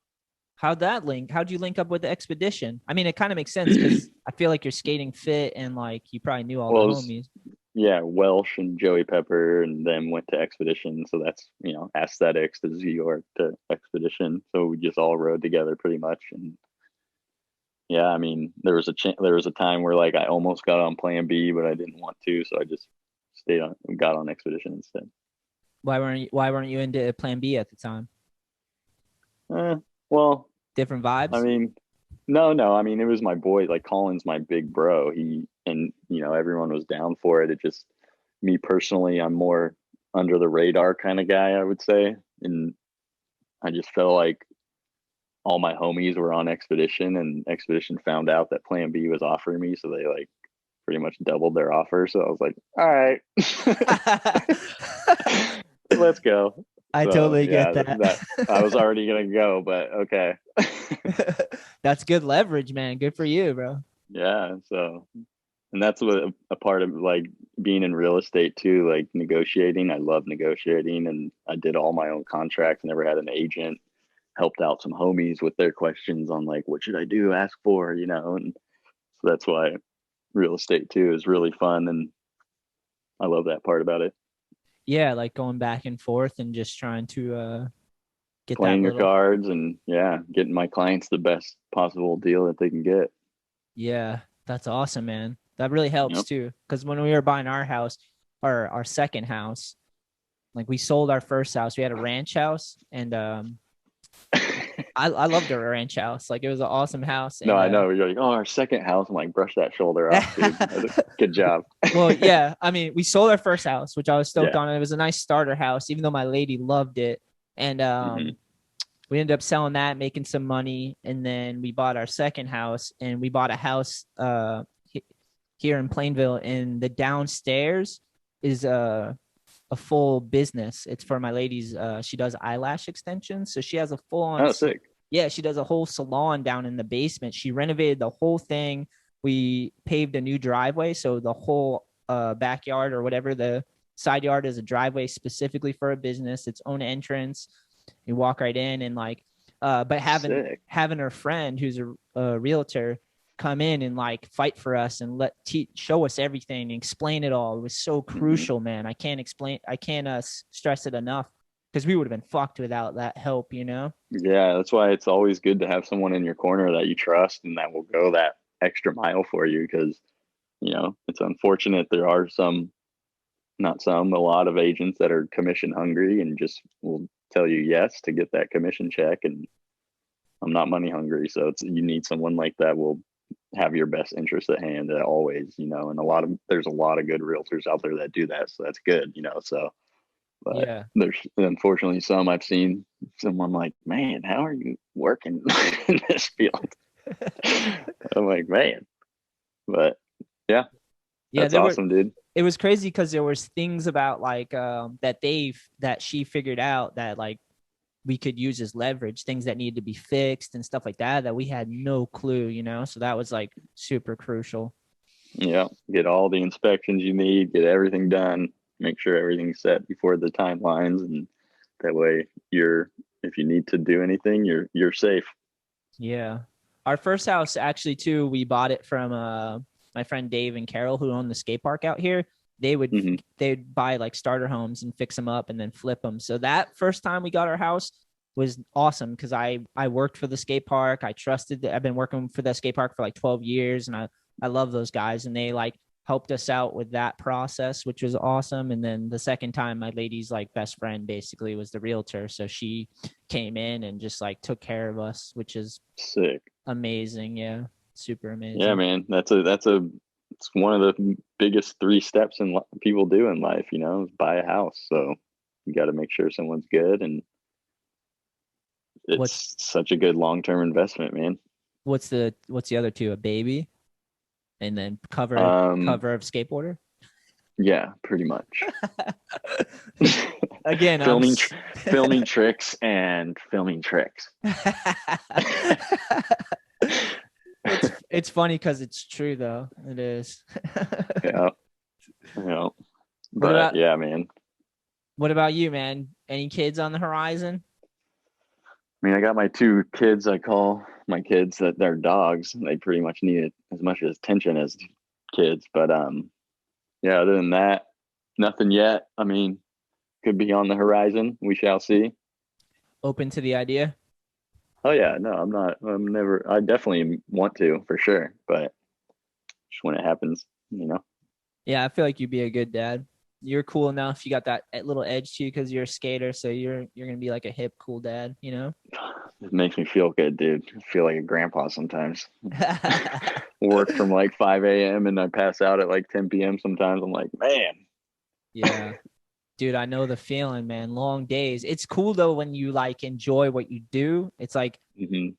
How'd that link? How'd you link up with the expedition? I mean, it kind of makes sense because I feel like you're skating fit and like you probably knew all the Well, it was, homies. yeah, Welsh and Joey Pepper, and then went to Expedition. So that's, aesthetics to New York to Expedition. So we just all rode together pretty much. And yeah, I mean, there was a time where like I almost got on Plan B, but I didn't want to, so I just got on Expedition instead. Why weren't you into Plan B at the time? Eh, well, Different I vibes? mean, no. I mean, it was my boy. Like Colin's my big bro. Everyone was down for it. It just me personally, I'm more under the radar kind of guy, I would say, and I just felt like all my homies were on Expedition, and Expedition found out that Plan B was offering me, so they like pretty much doubled their offer. So I was like, all right, let's go. I So totally get yeah, that. that I was already gonna go, but okay. That's good leverage, man. Good for you, bro. Yeah, so and that's what a part of like being in real estate too, like negotiating. I love negotiating, and I did all my own contracts, never had an agent. Helped out some homies with their questions on like what should I do, ask for, and so that's why real estate too is really fun, and I love that part about it. Yeah, like going back and forth and just trying to get that Playing your little. cards and yeah, getting my clients the best possible deal that they can get. Yeah, that's awesome, man. That really helps Yep. too. Because when we were buying our house, our second house, like we sold our first house. We had a ranch house, and I loved our ranch house. Like it was an awesome house, No, and I know. You're like, oh, our second house. I'm like, brush that shoulder off, dude. Good job. well, yeah. I mean, we sold our first house, which I was stoked Yeah. on. It was a nice starter house, even though my lady loved it, and Hmm. we ended up selling that, making some money, and then we bought our second house, and we bought a house here in Plainville, and the downstairs is a full business. It's for my lady's. She does eyelash extensions, so she has a full on. Oh, sick. Yeah, she does a whole salon down in the basement. She renovated the whole thing. We paved a new driveway, so the whole backyard or whatever the side yard is a driveway specifically for a business. Its own entrance. You walk right in and like, but Sick. having her friend who's a realtor come in and like fight for us and show us everything and explain it all. It was so Hmm. crucial, man. I can't stress it enough because we would have been fucked without that help, you know? Yeah, that's why it's always good to have someone in your corner that you trust and that will go that extra mile for you because, it's unfortunate there are not some, a lot of agents that are commission hungry and just will tell you yes to get that commission check. And I'm not money hungry. So you need someone like that will have your best interest at hand always, and there's a lot of good realtors out there that do that. So that's good, so, but Yeah. there's unfortunately some I've seen someone like, man, how are you working in this field? I'm like, man, but yeah, Yeah, that's awesome, dude. it was crazy because there was things about like that she figured out that like we could use as leverage, things that needed to be fixed and stuff like that we had no clue, you know? So that was like super crucial. Yeah, get all the inspections you need, get everything done, make sure everything's set before the timelines, and that way if you need to do anything, you're safe. Yeah. Our first house actually too, we bought it from my friend Dave and Carol who own the skate park out here. Hmm. They'd buy like starter homes and fix them up and then flip them. So that first time we got our house was awesome because I worked for the skate park. I trusted that I've been working for the skate park for like 12 years and I love those guys and they like helped us out with that process, which was awesome. And then the second time, my lady's like best friend basically was the realtor. So she came in and just like took care of us, which is Sick. amazing. Yeah. Super Yeah, amazing. man, it's one of the biggest three steps people do in life, is buy a house. So you got to make sure someone's good, and What's it's such a good long-term investment, man. what's the other two? A baby and then Um, cover of skateboarder. yeah, pretty much. Again, filming, filming tricks and filming tricks. it's funny because it's true though. It is. Yeah, yeah. What But about yeah, man. what about you, man? Any kids on the horizon? I mean, I got my two kids. I call my kids that they're dogs. They pretty much need it as much attention as kids. But yeah, other than that, nothing yet. I mean, could be on the horizon. We shall see. Open to the idea? Oh yeah, no, I'm not. I'm never. I definitely want to for sure, but just when it happens, you know. Yeah, I feel like you'd be a good dad. You're cool enough. You got that little edge to you because you're a skater, so you're gonna be like a hip, cool dad, you know? It makes me feel good, dude. I feel like a grandpa sometimes. Work from like 5 a.m. and I pass out at like 10 p.m. sometimes. I'm like, man. Yeah. Dude, I know the feeling, man. Long days. It's cool though when you like enjoy what you do. It's like Mm-hmm.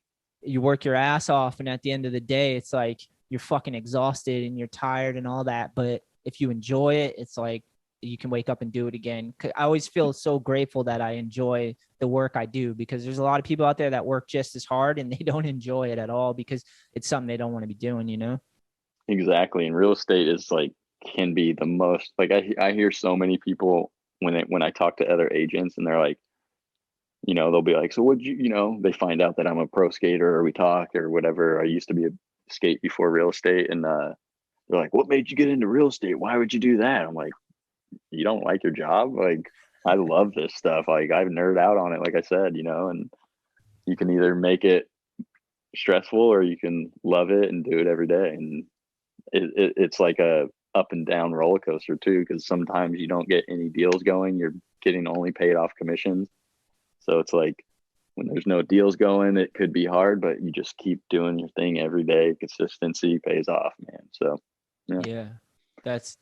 you work your ass off, and at the end of the day, it's like you're fucking exhausted and you're tired and all that. But if you enjoy it, it's like you can wake up and do it again. I always feel so grateful that I enjoy the work I do, because there's a lot of people out there that work just as hard and they don't enjoy it at all because it's something they don't want to be doing, you know? Exactly. And real estate is like can be the most like I hear so many people when I talk to other agents and they're like, they'll be like, so what they find out that I'm a pro skater or we talk or whatever. I used to be a skate before real estate and they're like, what made you get into real estate? Why would you do that? I'm like, you don't like your job? Like, I love this stuff. Like, I've nerd out on it, like I said, and you can either make it stressful or you can love it and do it every day. And it's like a up and down roller coaster too, because sometimes you don't get any deals going. You're getting only paid off commissions. So it's like when there's no deals going, it could be hard, but you just keep doing your thing every day. Consistency pays off, man. So yeah. Yeah.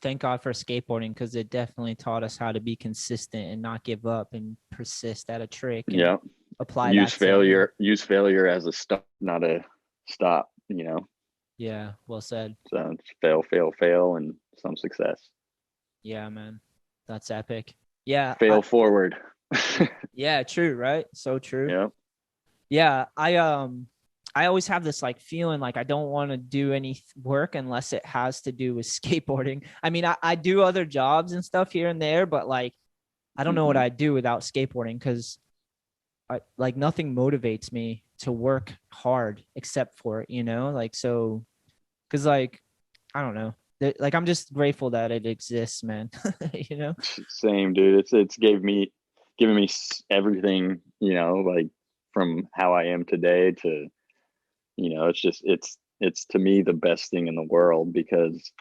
Thank God for skateboarding, because it definitely taught us how to be consistent and not give up and persist at a trick and Yeah. apply Use that to, use failure as a stop, not a stop. yeah, well said. So it's fail, fail, fail, and some success. Yeah, man. That's epic. Yeah. Fail forward. Yeah, true, right? So true. Yeah. Yeah, I always have this like feeling like I don't want to do any work unless it has to do with skateboarding. I mean, I do other jobs and stuff here and there, but like I don't know what I'd do without skateboarding, because like nothing motivates me to work hard except for it, like, so, because like I don't know, like I'm just grateful that it exists, man. you know Same, dude. It's giving me everything, like from how I am today to, it's to me the best thing in the world, because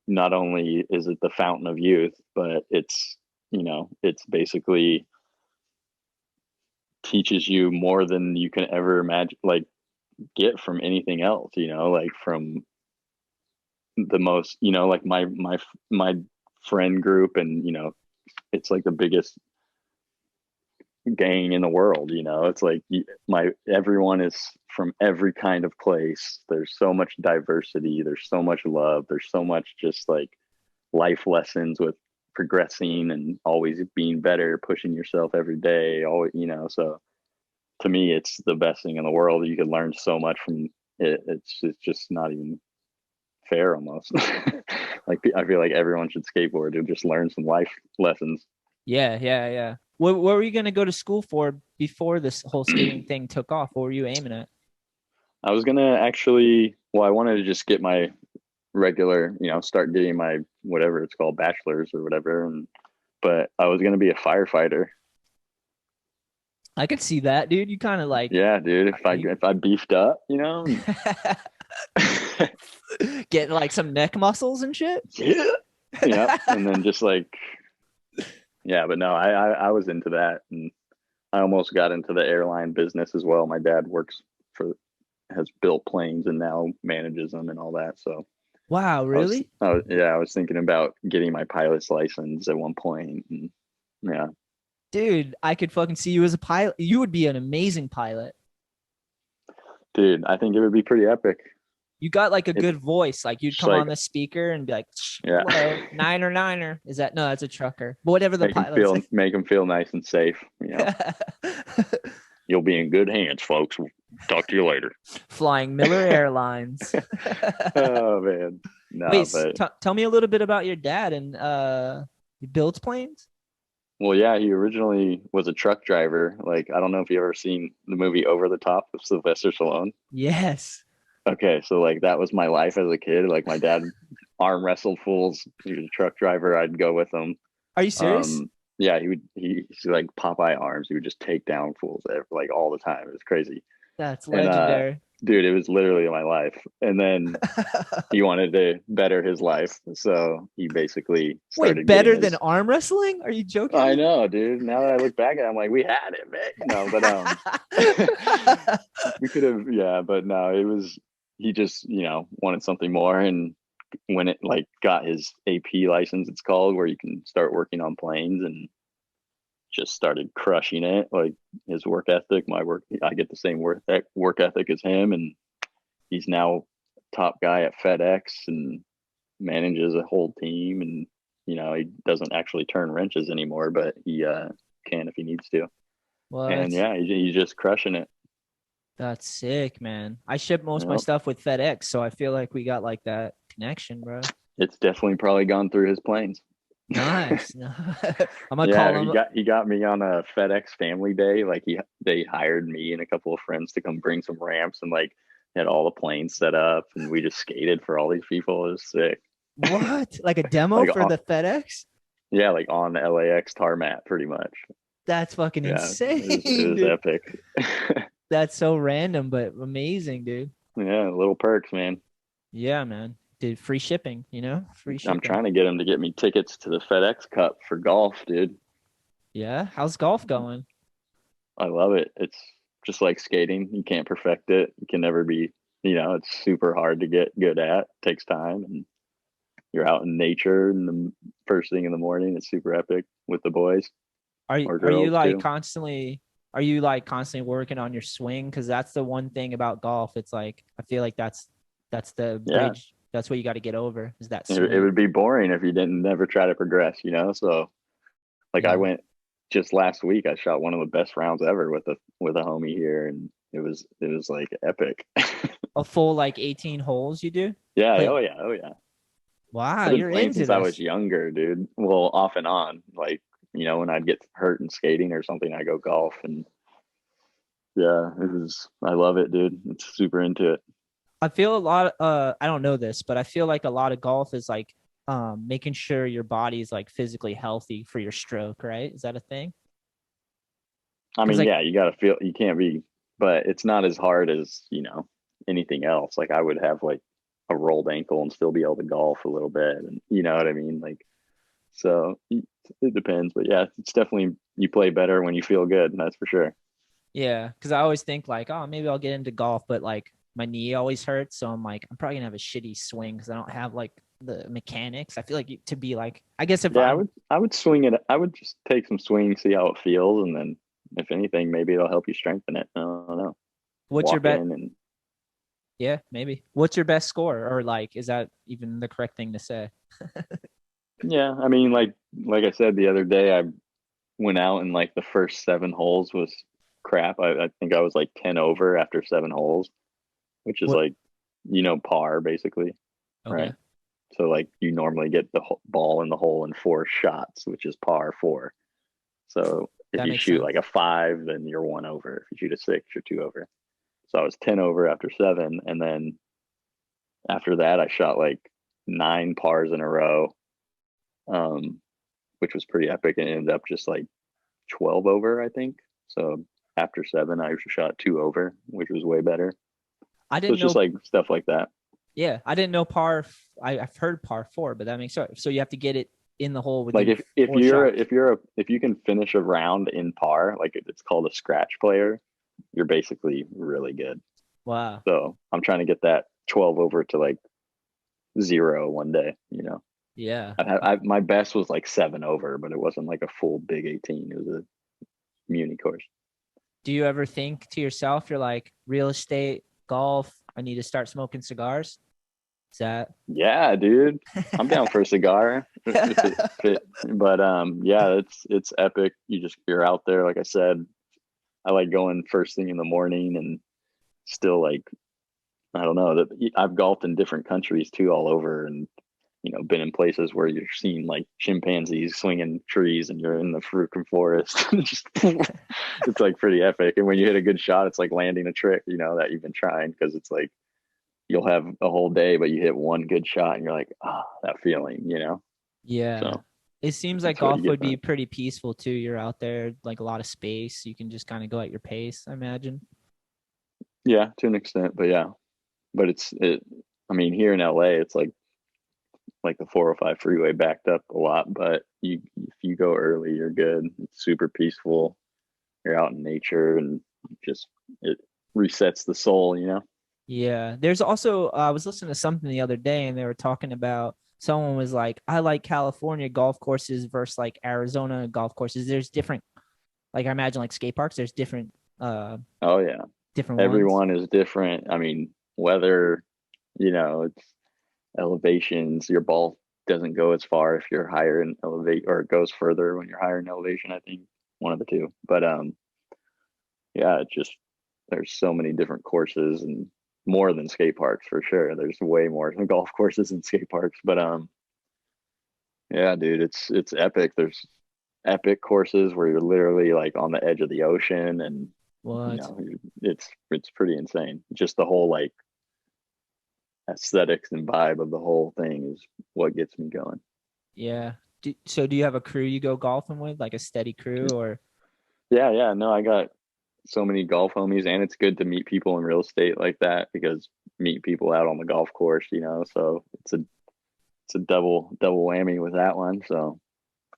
not only is it the fountain of youth, but it's basically teaches you more than you can ever imagine, like get from anything else, like from the most, like my friend group, and it's like the biggest gang in the world. It's like everyone is from every kind of place. There's so much diversity, there's so much love, there's so much just like life lessons with progressing and always being better, pushing yourself every day, always, so to me it's the best thing in the world. You could learn so much from it. It's just not even fair almost. Like I feel like everyone should skateboard to just learn some life lessons. yeah. What were you going to go to school for before this whole skating thing took off? What were you aiming at? I was gonna actually, well, I wanted to just get my regular, start getting my whatever it's called, bachelor's or whatever, but I was gonna be a firefighter. I could see that, dude. You kind of like, Yeah, dude. If I beefed up, get like some neck muscles and shit. Yeah, and then just like, yeah, but no, I was into that, and I almost got into the airline business as well. My dad has built planes and now manages them and all that. So Wow, really? I was thinking about getting my pilot's license at one point, and yeah. Dude, I could fucking see you as a pilot. You would be an amazing pilot. Dude, I think it would be pretty epic. You got like a good voice. Like you'd come on the speaker and be like, yeah, hello, niner. Is that, no, that's a trucker. But whatever the pilot. Make them feel nice and safe. You'll be in good hands, folks. We'll talk to you later. Flying Miller Airlines. Oh man. No, Wait, tell me a little bit about your dad and he builds planes. Well, yeah, he originally was a truck driver. Like, I don't know if you ever seen the movie Over the Top with Sylvester Stallone. Yes. Okay, so like that was my life as a kid. Like my dad arm wrestled fools. He was a truck driver. I'd go with him. Are you serious? Yeah, he's like Popeye arms. He would just take down fools like all the time. It was crazy. That's And legendary. dude, it was literally my life. And then he wanted to better his life, so he basically Wait, started getting better than his. arm wrestling? Are you joking I me? know, dude. Now that I look back at it, I'm like, we had it, man. No, but we could have, yeah, but no, it was he just, wanted something more. And when it like got his AP license, it's called, where you can start working on planes, and just started crushing it. Like his work ethic, I get the same work ethic as him, and he's now top guy at FedEx and manages a whole team. And he doesn't actually turn wrenches anymore, but he can if he needs to. And What? yeah, he's just crushing it. That's sick, man. I ship most of my Yep. stuff with FedEx, so I feel like we got like that connection, bro. It's definitely probably gone through his planes. Nice. I'm gonna Yeah, call him. he got me on a FedEx family day. Like they hired me and a couple of friends to come bring some ramps, and like had all the planes set up, and we just skated for all these people. It was sick. What? Like a demo Like for the FedEx? yeah, like on the LAX tarmac, pretty much. That's fucking Yeah, insane, it was dude. epic. That's so random, but amazing, dude. Yeah, little perks, man. Yeah, man. Dude, free shipping, free I'm shipping. trying to get him to get me tickets to the FedEx Cup for golf, dude. Yeah. How's golf going? I love it. It's just like skating. You can't perfect it. You can never be, it's super hard to get good at. It takes time, and you're out in nature in the first thing in the morning. It's super epic with the boys or Are you girls too. like constantly working on your swing? Because that's the one thing about golf. It's like I feel like that's the Yeah. bridge. That's what you got to get over is that It swing. would be boring if you didn't never try to progress. So like I Yeah. went just last week, I shot one of the best rounds ever with a homie here, and it was like epic. A full like 18 holes you do? Yeah, Play. oh yeah, oh yeah. Wow, I've been you're playing into since I was this. younger, dude. Well, off and on. Like, when I'd get hurt in skating or something, I go golf. And yeah, I love it, dude. It's super into it. I feel a lot I don't know this, but I feel like a lot of golf is like making sure your body is like physically healthy for your stroke, right? Is that a thing? I Cuz mean, like yeah, you got to feel, you can't be, but it's not as hard as, anything else. Like, I would have like a rolled ankle and still be able to golf a little bit. And you know what I mean? Like, so it depends. But yeah, it's definitely, you play better when you feel good. That's for sure. yeah, cuz I always think like, oh, maybe I'll get into golf, but like my knee always hurts, so I'm like I'm probably going to have a shitty swing cuz I don't have like the mechanics. I feel like to be like I guess if Yeah, I I'm would I would swing it. I would just take some swing, see how it feels, and then if anything, maybe it'll help you strengthen it. I don't know. what's your Walk bet? in and Yeah, maybe. What's your best score or like is that even the correct thing to say? yeah, I mean, like I said the other day, I went out and like the first 7 holes was crap. I think I was like 10 over after 7 holes, which is What? like par basically, Okay. right? So like you normally get the ball in the hole in 4 shots, which is par 4. So if That you makes shoot like sense. a 5, then you're 1 over. If you shoot a 6, you're 2 over. So I was 10 over after 7. And then after that, I shot like 9 pars in a row, um, which was pretty epic. And it ended up just like 12 over, I think. So after 7, I shot 2 over, which was way better. I So didn't it's just know. like stuff like that. Yeah, I didn't know I've heard par four, but that makes sense. So you have to get it in the hole Like within if four you're shots. if you're a, if you can finish a round in par, like it's called a scratch player, you're basically really good. Wow. So I'm trying to get that 12 over to like 0 one day. Yeah. My best was like 7 over, but it wasn't like a full big 18. It was a muni course. Do you ever think to yourself, you're like, real estate, golf, I need to start smoking cigars? Is that? Yeah, dude, I'm down for a cigar if it fit. But yeah, it's epic. You're out there. Like I said, I like going first thing in the morning, and still like I don't know that I've golfed in different countries too, all over, and been in places where you're seeing like chimpanzees swinging trees and you're in the freaking forest. Just it's like pretty epic. And when you hit a good shot, it's like landing a trick, that you've been trying, because it's like you'll have a whole day, but you hit one good shot and you're like, that feeling. Yeah. So It seems like that's what you golf get would from be it. pretty peaceful too. You're out there, like a lot of space. You can just kind of go at your pace, I imagine. Yeah, to an extent, but yeah. But I mean, here in LA, it's like the 405 freeway backed up a lot, but if you go early, you're good. It's super peaceful. You're out in nature, and just it resets the soul. Yeah. There's also, I was listening to something the other day and they were talking about someone was like, I like California golf courses versus like Arizona golf courses. There's different, like I imagine like skate parks, there's Oh yeah, different ones. everyone is different. I mean, weather, it's elevations. Your ball doesn't go as far if you're higher in elevate, or it goes further when you're higher in elevation. I think one of the two. But yeah, it just there's so many different courses, and more than skate parks for sure. There's way more golf courses than skate parks. But yeah, dude, it's epic. There's epic courses where you're literally like on the edge of the ocean, and you What? know it's pretty insane. Just the whole like aesthetics and vibe of the whole thing is what gets me going. Yeah. So do you have a crew you go golfing with, like a steady crew or? Yeah, no, I got so many golf homies, and it's good to meet people in real estate like that, because meet people out on the golf course. So it's a double whammy with that one. So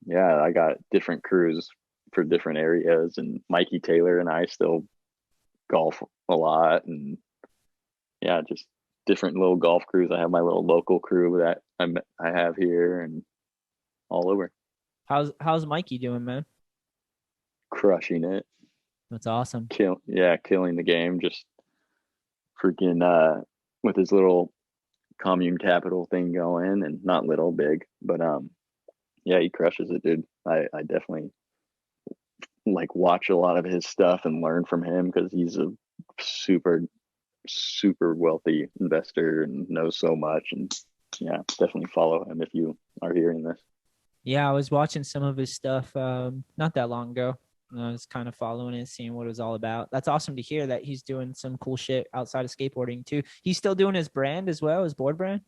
yeah, I got different crews for different areas, and Mikey Taylor and I still golf a lot, and yeah, just different little golf crews. I have my little local crew that I have here and all over, How's Mikey doing, man? crushing it, That's awesome. killing the game, just freaking with his little commune capital thing going, and not little, big, but yeah, he crushes it, dude. I definitely like watch a lot of his stuff and learn from him, because he's a super super wealthy investor and knows so much. And yeah, definitely follow him if you are hearing this. Yeah, I was watching some of his stuff not that long ago. I was kind of following it, seeing what it was all about. That's awesome to hear that he's doing some cool shit outside of skateboarding too. He's still doing his brand as well, his board brand,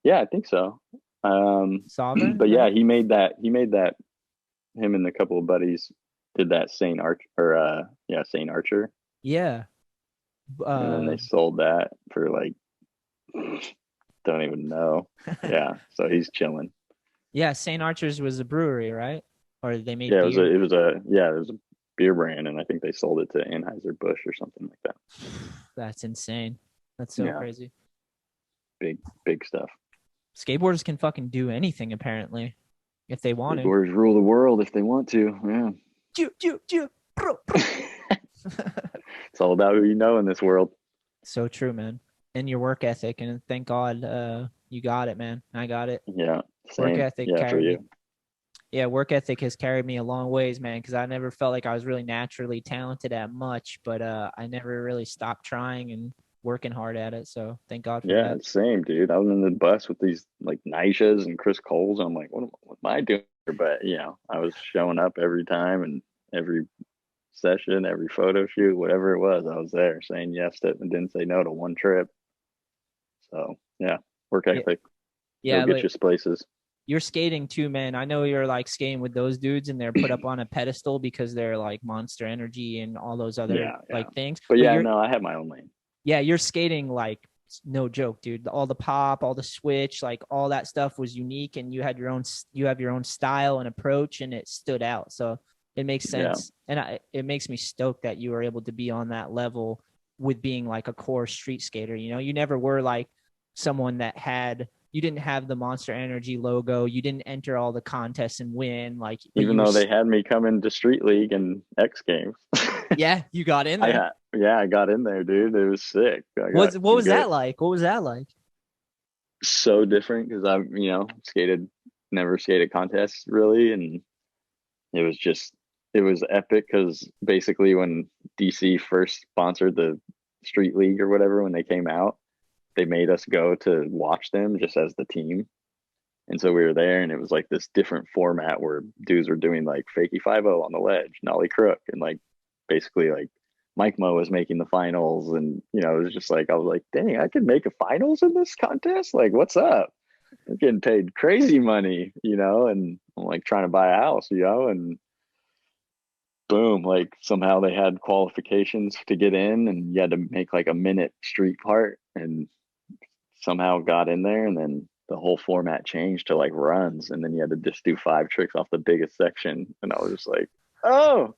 Yeah, I think so. Sovereign, But yeah, right? he made that him and a couple of buddies did that Saint Arch, or yeah, Saint Archer, Yeah. and then Uh, they sold that for like don't even know. Yeah, so he's chilling. yeah, St. Archer's was a brewery, right? Or they made Yeah, beer. it was a beer brand, and I think they sold it to Anheuser Busch or something like that. That's insane. That's so Yeah, crazy. big stuff. Skateboarders can fucking do anything apparently if they want to. Skateboarders rule the world if they want to. Ju, ju, ju, bro, bro. Yeah. It's all about who you know in this world. So true, man. And your work ethic, and thank God you got it, man. I got it. Yeah, Work same. ethic Yeah, for carried me. you. Yeah, work ethic has carried me a long ways, man, because I never felt like I was really naturally talented at much, but I never really stopped trying and working hard at it. So thank God for Yeah, that. same, dude. I was in the bus with these like Nishas and Chris Coles. I'm like, what am I doing here? But I was showing up every time, and every session, every photo shoot, whatever it was, I was there saying yes to it and didn't say no to one trip. So yeah, work Yeah. ethic. It'll Yeah, get but you places. you're skating too, man. I know you're like skating with those dudes and they're put up on a pedestal because they're like Monster Energy and all those other Yeah. like things. But But yeah, you're no, I have my own lane. yeah, you're skating like no joke, dude. All the pop, all the switch, like all that stuff was unique and you have your own style and approach and it stood out. So it makes Yeah. sense. And it makes me stoked that you were able to be on that level with being like a core street skater. You never were like someone that you didn't have the Monster Energy logo. You didn't enter all the contests and win but Even you were, though they had me come into Street League and X Games. yeah, you got in there. I got in there, dude. It was sick. I got What was good. that like? What was that like? So different, because I've never skated contests really, and it was just it was epic, because basically when DC first sponsored the Street League or whatever, when they came out, they made us go to watch them just as the team. And so we were there, and it was like this different format where dudes were doing like fakie 5-0 on the ledge, nollie crook, and like basically like Mike Mo was making the finals, and it was just like I was like, dang, I could make a finals in this contest. Like, what's up? I'm getting paid crazy money, and I'm like trying to buy a house, and boom, like somehow they had qualifications to get in, and you had to make like a minute street part, and somehow got in there, and then the whole format changed to like runs, and then you had to just do 5 tricks off the biggest section, and I was just like, oh,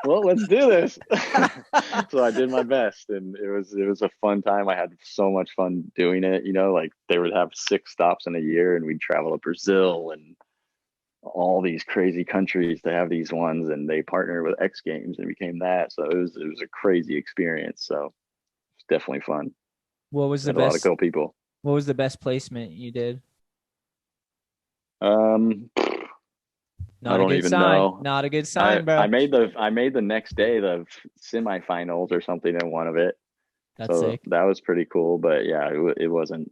well, let's do this. So I did my best, and it was a fun time. I had so much fun doing it. Like they would have 6 stops in a year, and we'd travel to Brazil and all these crazy countries to have these ones, and they partnered with X Games and became that. So it was a crazy experience. So it's definitely fun. What was the Met a lot of best? cool people. What was the best placement you did? Um, I Not a don't good even sign. know. Not a good I sign, bro. I made the next day the semifinals or something in one of it. That's So sick. that was pretty cool. But yeah, it wasn't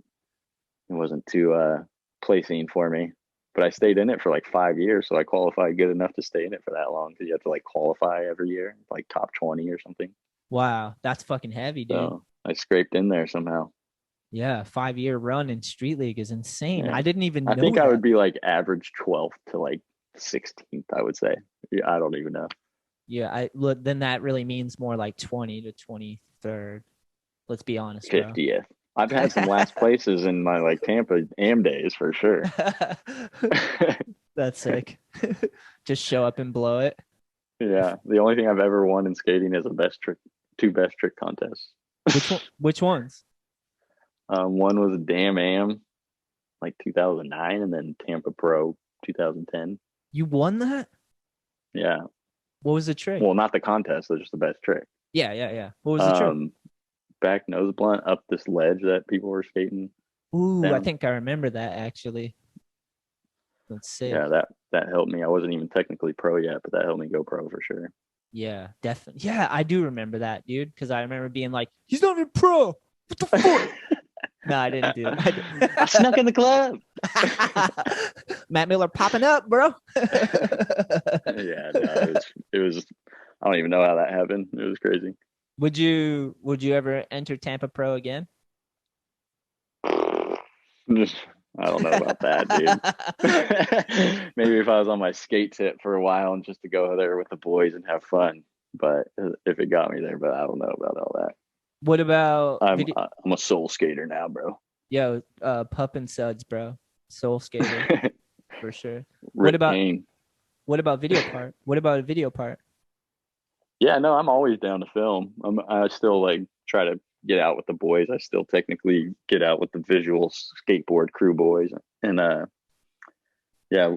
too placing for me. But I stayed in it for like 5 years, so I qualified good enough to stay in it for that long because you have to like qualify every year, like top 20 or something. Wow, that's fucking heavy, dude. So I scraped in there somehow. Yeah, 5-year run in Street League is insane. Yeah. I didn't even I know think I that. would be like average 12th to like 16th, I would say. Yeah, I don't even know. Yeah, I look. Then that really means more like 20 to 23rd. Let's be honest, bro. 50th. I've had some last places in my like Tampa AM days for sure. That's sick. Just show up and blow it. Yeah. The only thing I've ever won in skating is a best trick, 2 best trick contests. Which one? Which ones? One was a Damn Am, like 2009, and then Tampa Pro 2010. You won that? Yeah. What was the trick? Well, not the contest, it's just the best trick. Yeah, yeah, yeah. What was the trick? Um, Back nose blunt up this ledge that people were skating Ooh, I down. think I remember that actually. That's Yeah, sick. that helped me. I wasn't even technically pro yet, but that helped me go pro for sure. Yeah, definitely. Yeah, I do remember that, dude. Because I remember being like, "He's not even pro. What the fuck?" No, I didn't do that. I snuck in the club. Matt Miller popping up, bro. Yeah, no, it was. I don't even know how that happened. It was crazy. Would you ever enter Tampa Pro again? Just, I don't know about that, dude. Maybe if I was on my skate tip for a while and just to go there with the boys and have fun. But if it got me there, but I don't know about all that. What about I'm video? I'm a soul skater now, bro. Yo, Pup and Suds, bro. Soul skater for sure. What Rick about Kane. what about video part? What about a video part? Yeah, no, I'm always down to film. I still like try to get out with the boys. I still technically get out with the visual skateboard crew boys, and yeah,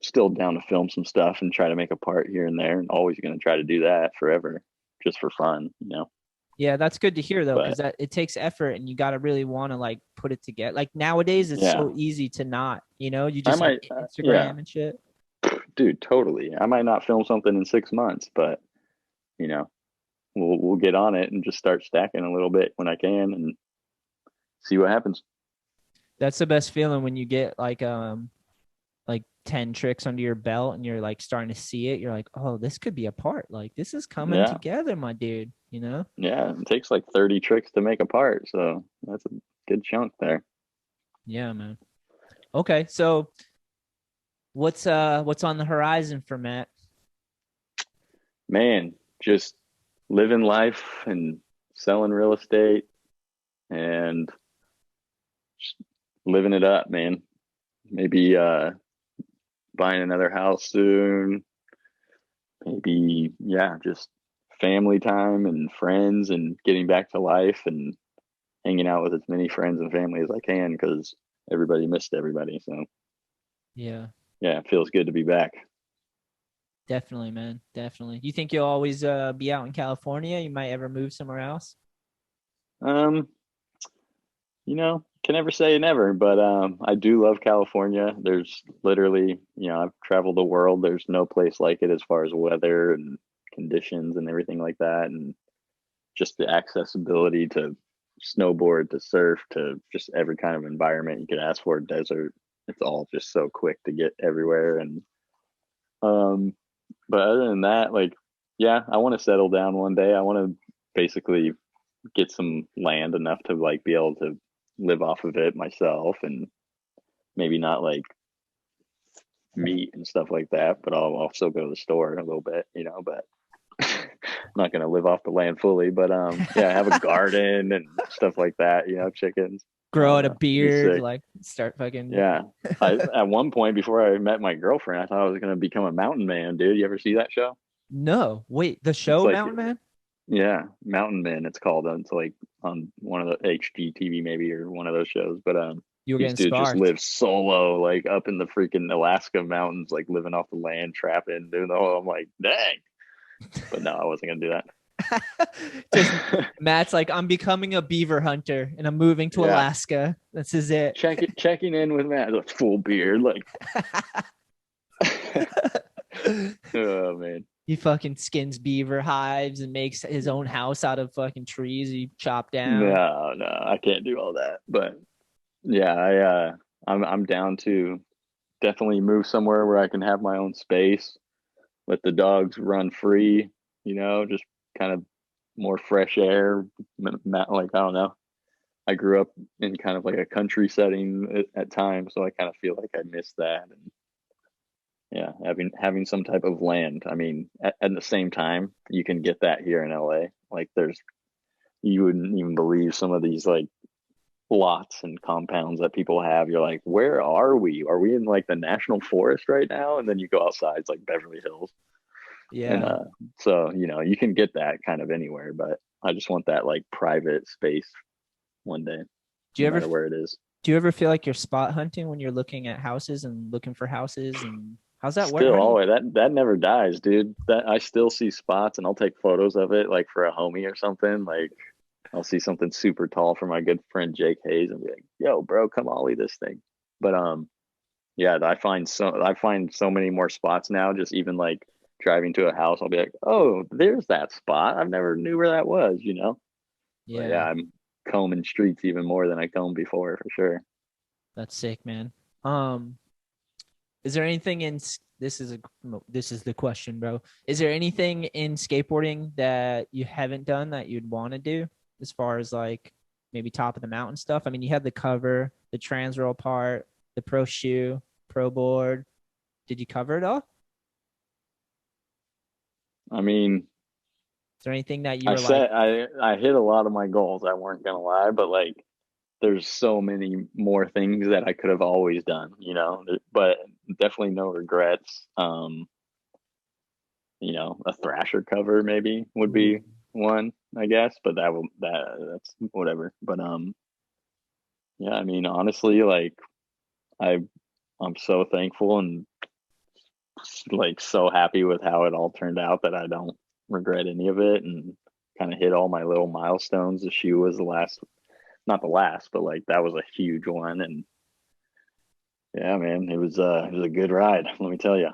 still down to film some stuff and try to make a part here and there, and always going to try to do that forever, just for fun. Yeah, that's good to hear though, because But that it takes effort and you got to really want to like put it together. Like nowadays, it's yeah, so easy to not. You I just have might, yeah, Instagram and shit. dude, totally. I might not film something in 6 months, but you know, we'll get on it and just start stacking a little bit when I can and see what happens. That's the best feeling when you get like 10 tricks under your belt and you're like starting to see it. You're like, oh, this could be a part. Like this is coming Yeah, together, my dude. yeah. It takes like 30 tricks to make a part, so that's a good chunk there. Yeah, man. Okay, so what's on the horizon for Matt? Man, just living life and selling real estate and just living it up, man. Maybe buying another house soon. Maybe, yeah, just family time and friends and getting back to life and hanging out with as many friends and family as I can because everybody missed everybody. So, Yeah, yeah, it feels good to be back. definitely, man. Definitely. You think you'll always be out in California? You might ever move somewhere else? Um, can never say never, but I do love California. There's literally, I've traveled the world. There's no place like it as far as weather and conditions and everything like that. And just the accessibility to snowboard, to surf, to just every kind of environment you could ask for, desert. it's all just so quick to get everywhere. And um, but other than that, like, yeah, I want to settle down one day. I want to basically get some land enough to like be able to live off of it myself, and maybe not like meat and stuff like that, but I'll still go to the store a little bit, but I'm not going to live off the land fully, but yeah, have a garden and stuff like that, chickens. Grow out a Be beard, sick. like start fucking. Yeah. At one point before I met my girlfriend, I thought I was going to become a mountain man, dude. You ever see that show? No, wait, the It's show like, Mountain Man? yeah, Mountain Men, it's called. It's like on one of the HGTV maybe, or one of those shows. But You were these getting dudes just sparked. live solo, like up in the freaking Alaska mountains, like living off the land, trapping, doing the whole. I'm like, dang. But no, I wasn't gonna do Just that. Matt's like, I'm becoming a beaver hunter and I'm moving to Yeah, Alaska. This is it. checking in with Matt, like full beard, like. Oh man. He fucking skins beaver hives and makes his own house out of fucking trees he chopped down. No, I can't do all that. But yeah, I'm down to definitely move somewhere where I can have my own space, let the dogs run free, just kind of more fresh air. Like, I don't know. I grew up in kind of like a country setting at times, so I kind of feel like I miss that. And yeah, having some type of land. I mean, at the same time, you can get that here in LA. Like, you wouldn't even believe some of these like lots and compounds that people have. You're like, where are we? Are we in like the national forest right now? And then you go outside, it's like Beverly Hills. And Yeah. so, you can get that kind of anywhere, but I just want that like private space one day, Do you no ever matter where it is. do you ever feel like you're spot hunting when you're looking at houses and looking for houses, and how's that work? Still, How do you always that never dies, dude. That I still see spots, and I'll take photos of it, like for a homie or something. Like, I'll see something super tall for my good friend Jake Hayes, and be like, "Yo, bro, come ollie this thing." But yeah, I find so many more spots now. Just even like driving to a house, I'll be like, "Oh, there's that spot. I've never knew where that was." But yeah, Yeah, I'm combing streets even more than I combed before, for sure. that's sick, man. Um, is there anything in this is the question, bro. Is there anything in skateboarding that you haven't done that you'd want to do as far as like maybe top of the mountain stuff? I mean, you had the cover, the Transworld part, the pro shoe, pro board. Did you cover it all? Is I mean, there anything that you I were like, said I hit a lot of my goals. I weren't gonna lie, but like, there's so many more things that I could have always done. But definitely no regrets. A Thrasher cover maybe would ooh, be one, I guess, but that's whatever. But yeah, I mean, honestly, like, I I'm so thankful and like so happy with how it all turned out that I don't regret any of it, and kind of hit all my little milestones. The shoe was the last, not the last, but like that was a huge one. And yeah, man, it was a good ride, let me tell you.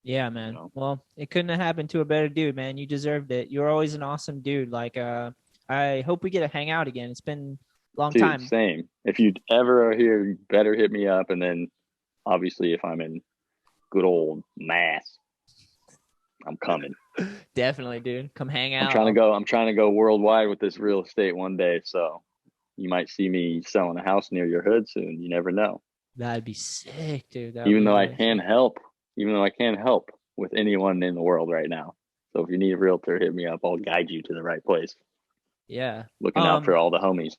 yeah, man. Well, it couldn't have happened to a better dude, man. You deserved it. You're always an awesome dude. Like, I hope we get to hang out again. It's been a long Dude, time. same. If you ever are here, you better hit me up. And then obviously, if I'm in good old Mass, I'm coming. Definitely, dude. Come hang I'm out. trying to go. I'm trying to go worldwide with this real estate one day. So you might see me selling a house near your hood soon. You never know. That'd be sick, dude. That would Even be though I really can sick. help, even though I can't help with anyone in the world right now. So if you need a realtor, hit me up. I'll guide you to the right place. Yeah. Looking out for all the homies.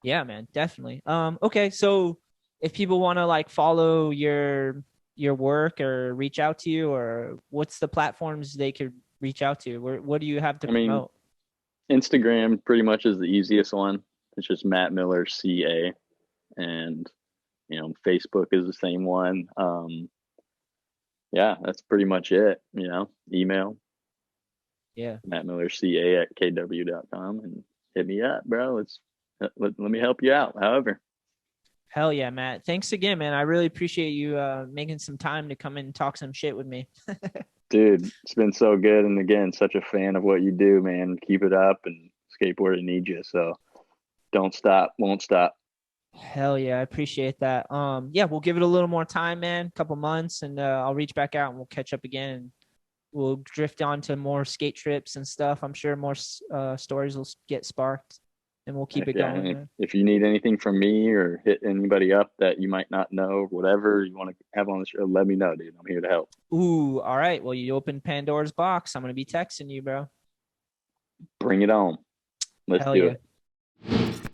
Yeah, man, definitely. Okay, so if people want to like follow your work or reach out to you, or what's the platforms they could reach out to? What do you have to I mean, promote? Instagram pretty much is the easiest one. It's just Matt Miller CA, and Facebook is the same one. Yeah, that's pretty much it. Email Yeah. mattmillerca@kw.com and hit me up, bro. Let me help you out. However, Hell yeah, Matt. Thanks again, man. I really appreciate you making some time to come and talk some shit with me. dude, it's been so good, and again, such a fan of what you do, man. Keep it up, and skateboarding needs you. So don't stop, won't stop. Hell yeah, I appreciate that. Yeah, we'll give it a little more time, man. Couple months, and I'll reach back out and we'll catch up again. And we'll drift on to more skate trips and stuff. I'm sure more stories will get sparked, and we'll keep Heck it yeah. going, And man. if you need anything from me or hit anybody up that you might not know, whatever you want to have on the show, let me know, dude. I'm here to help. Ooh, all right. Well, you opened Pandora's box. I'm gonna be texting you, bro. Bring it on. Let's Hell do yeah. it.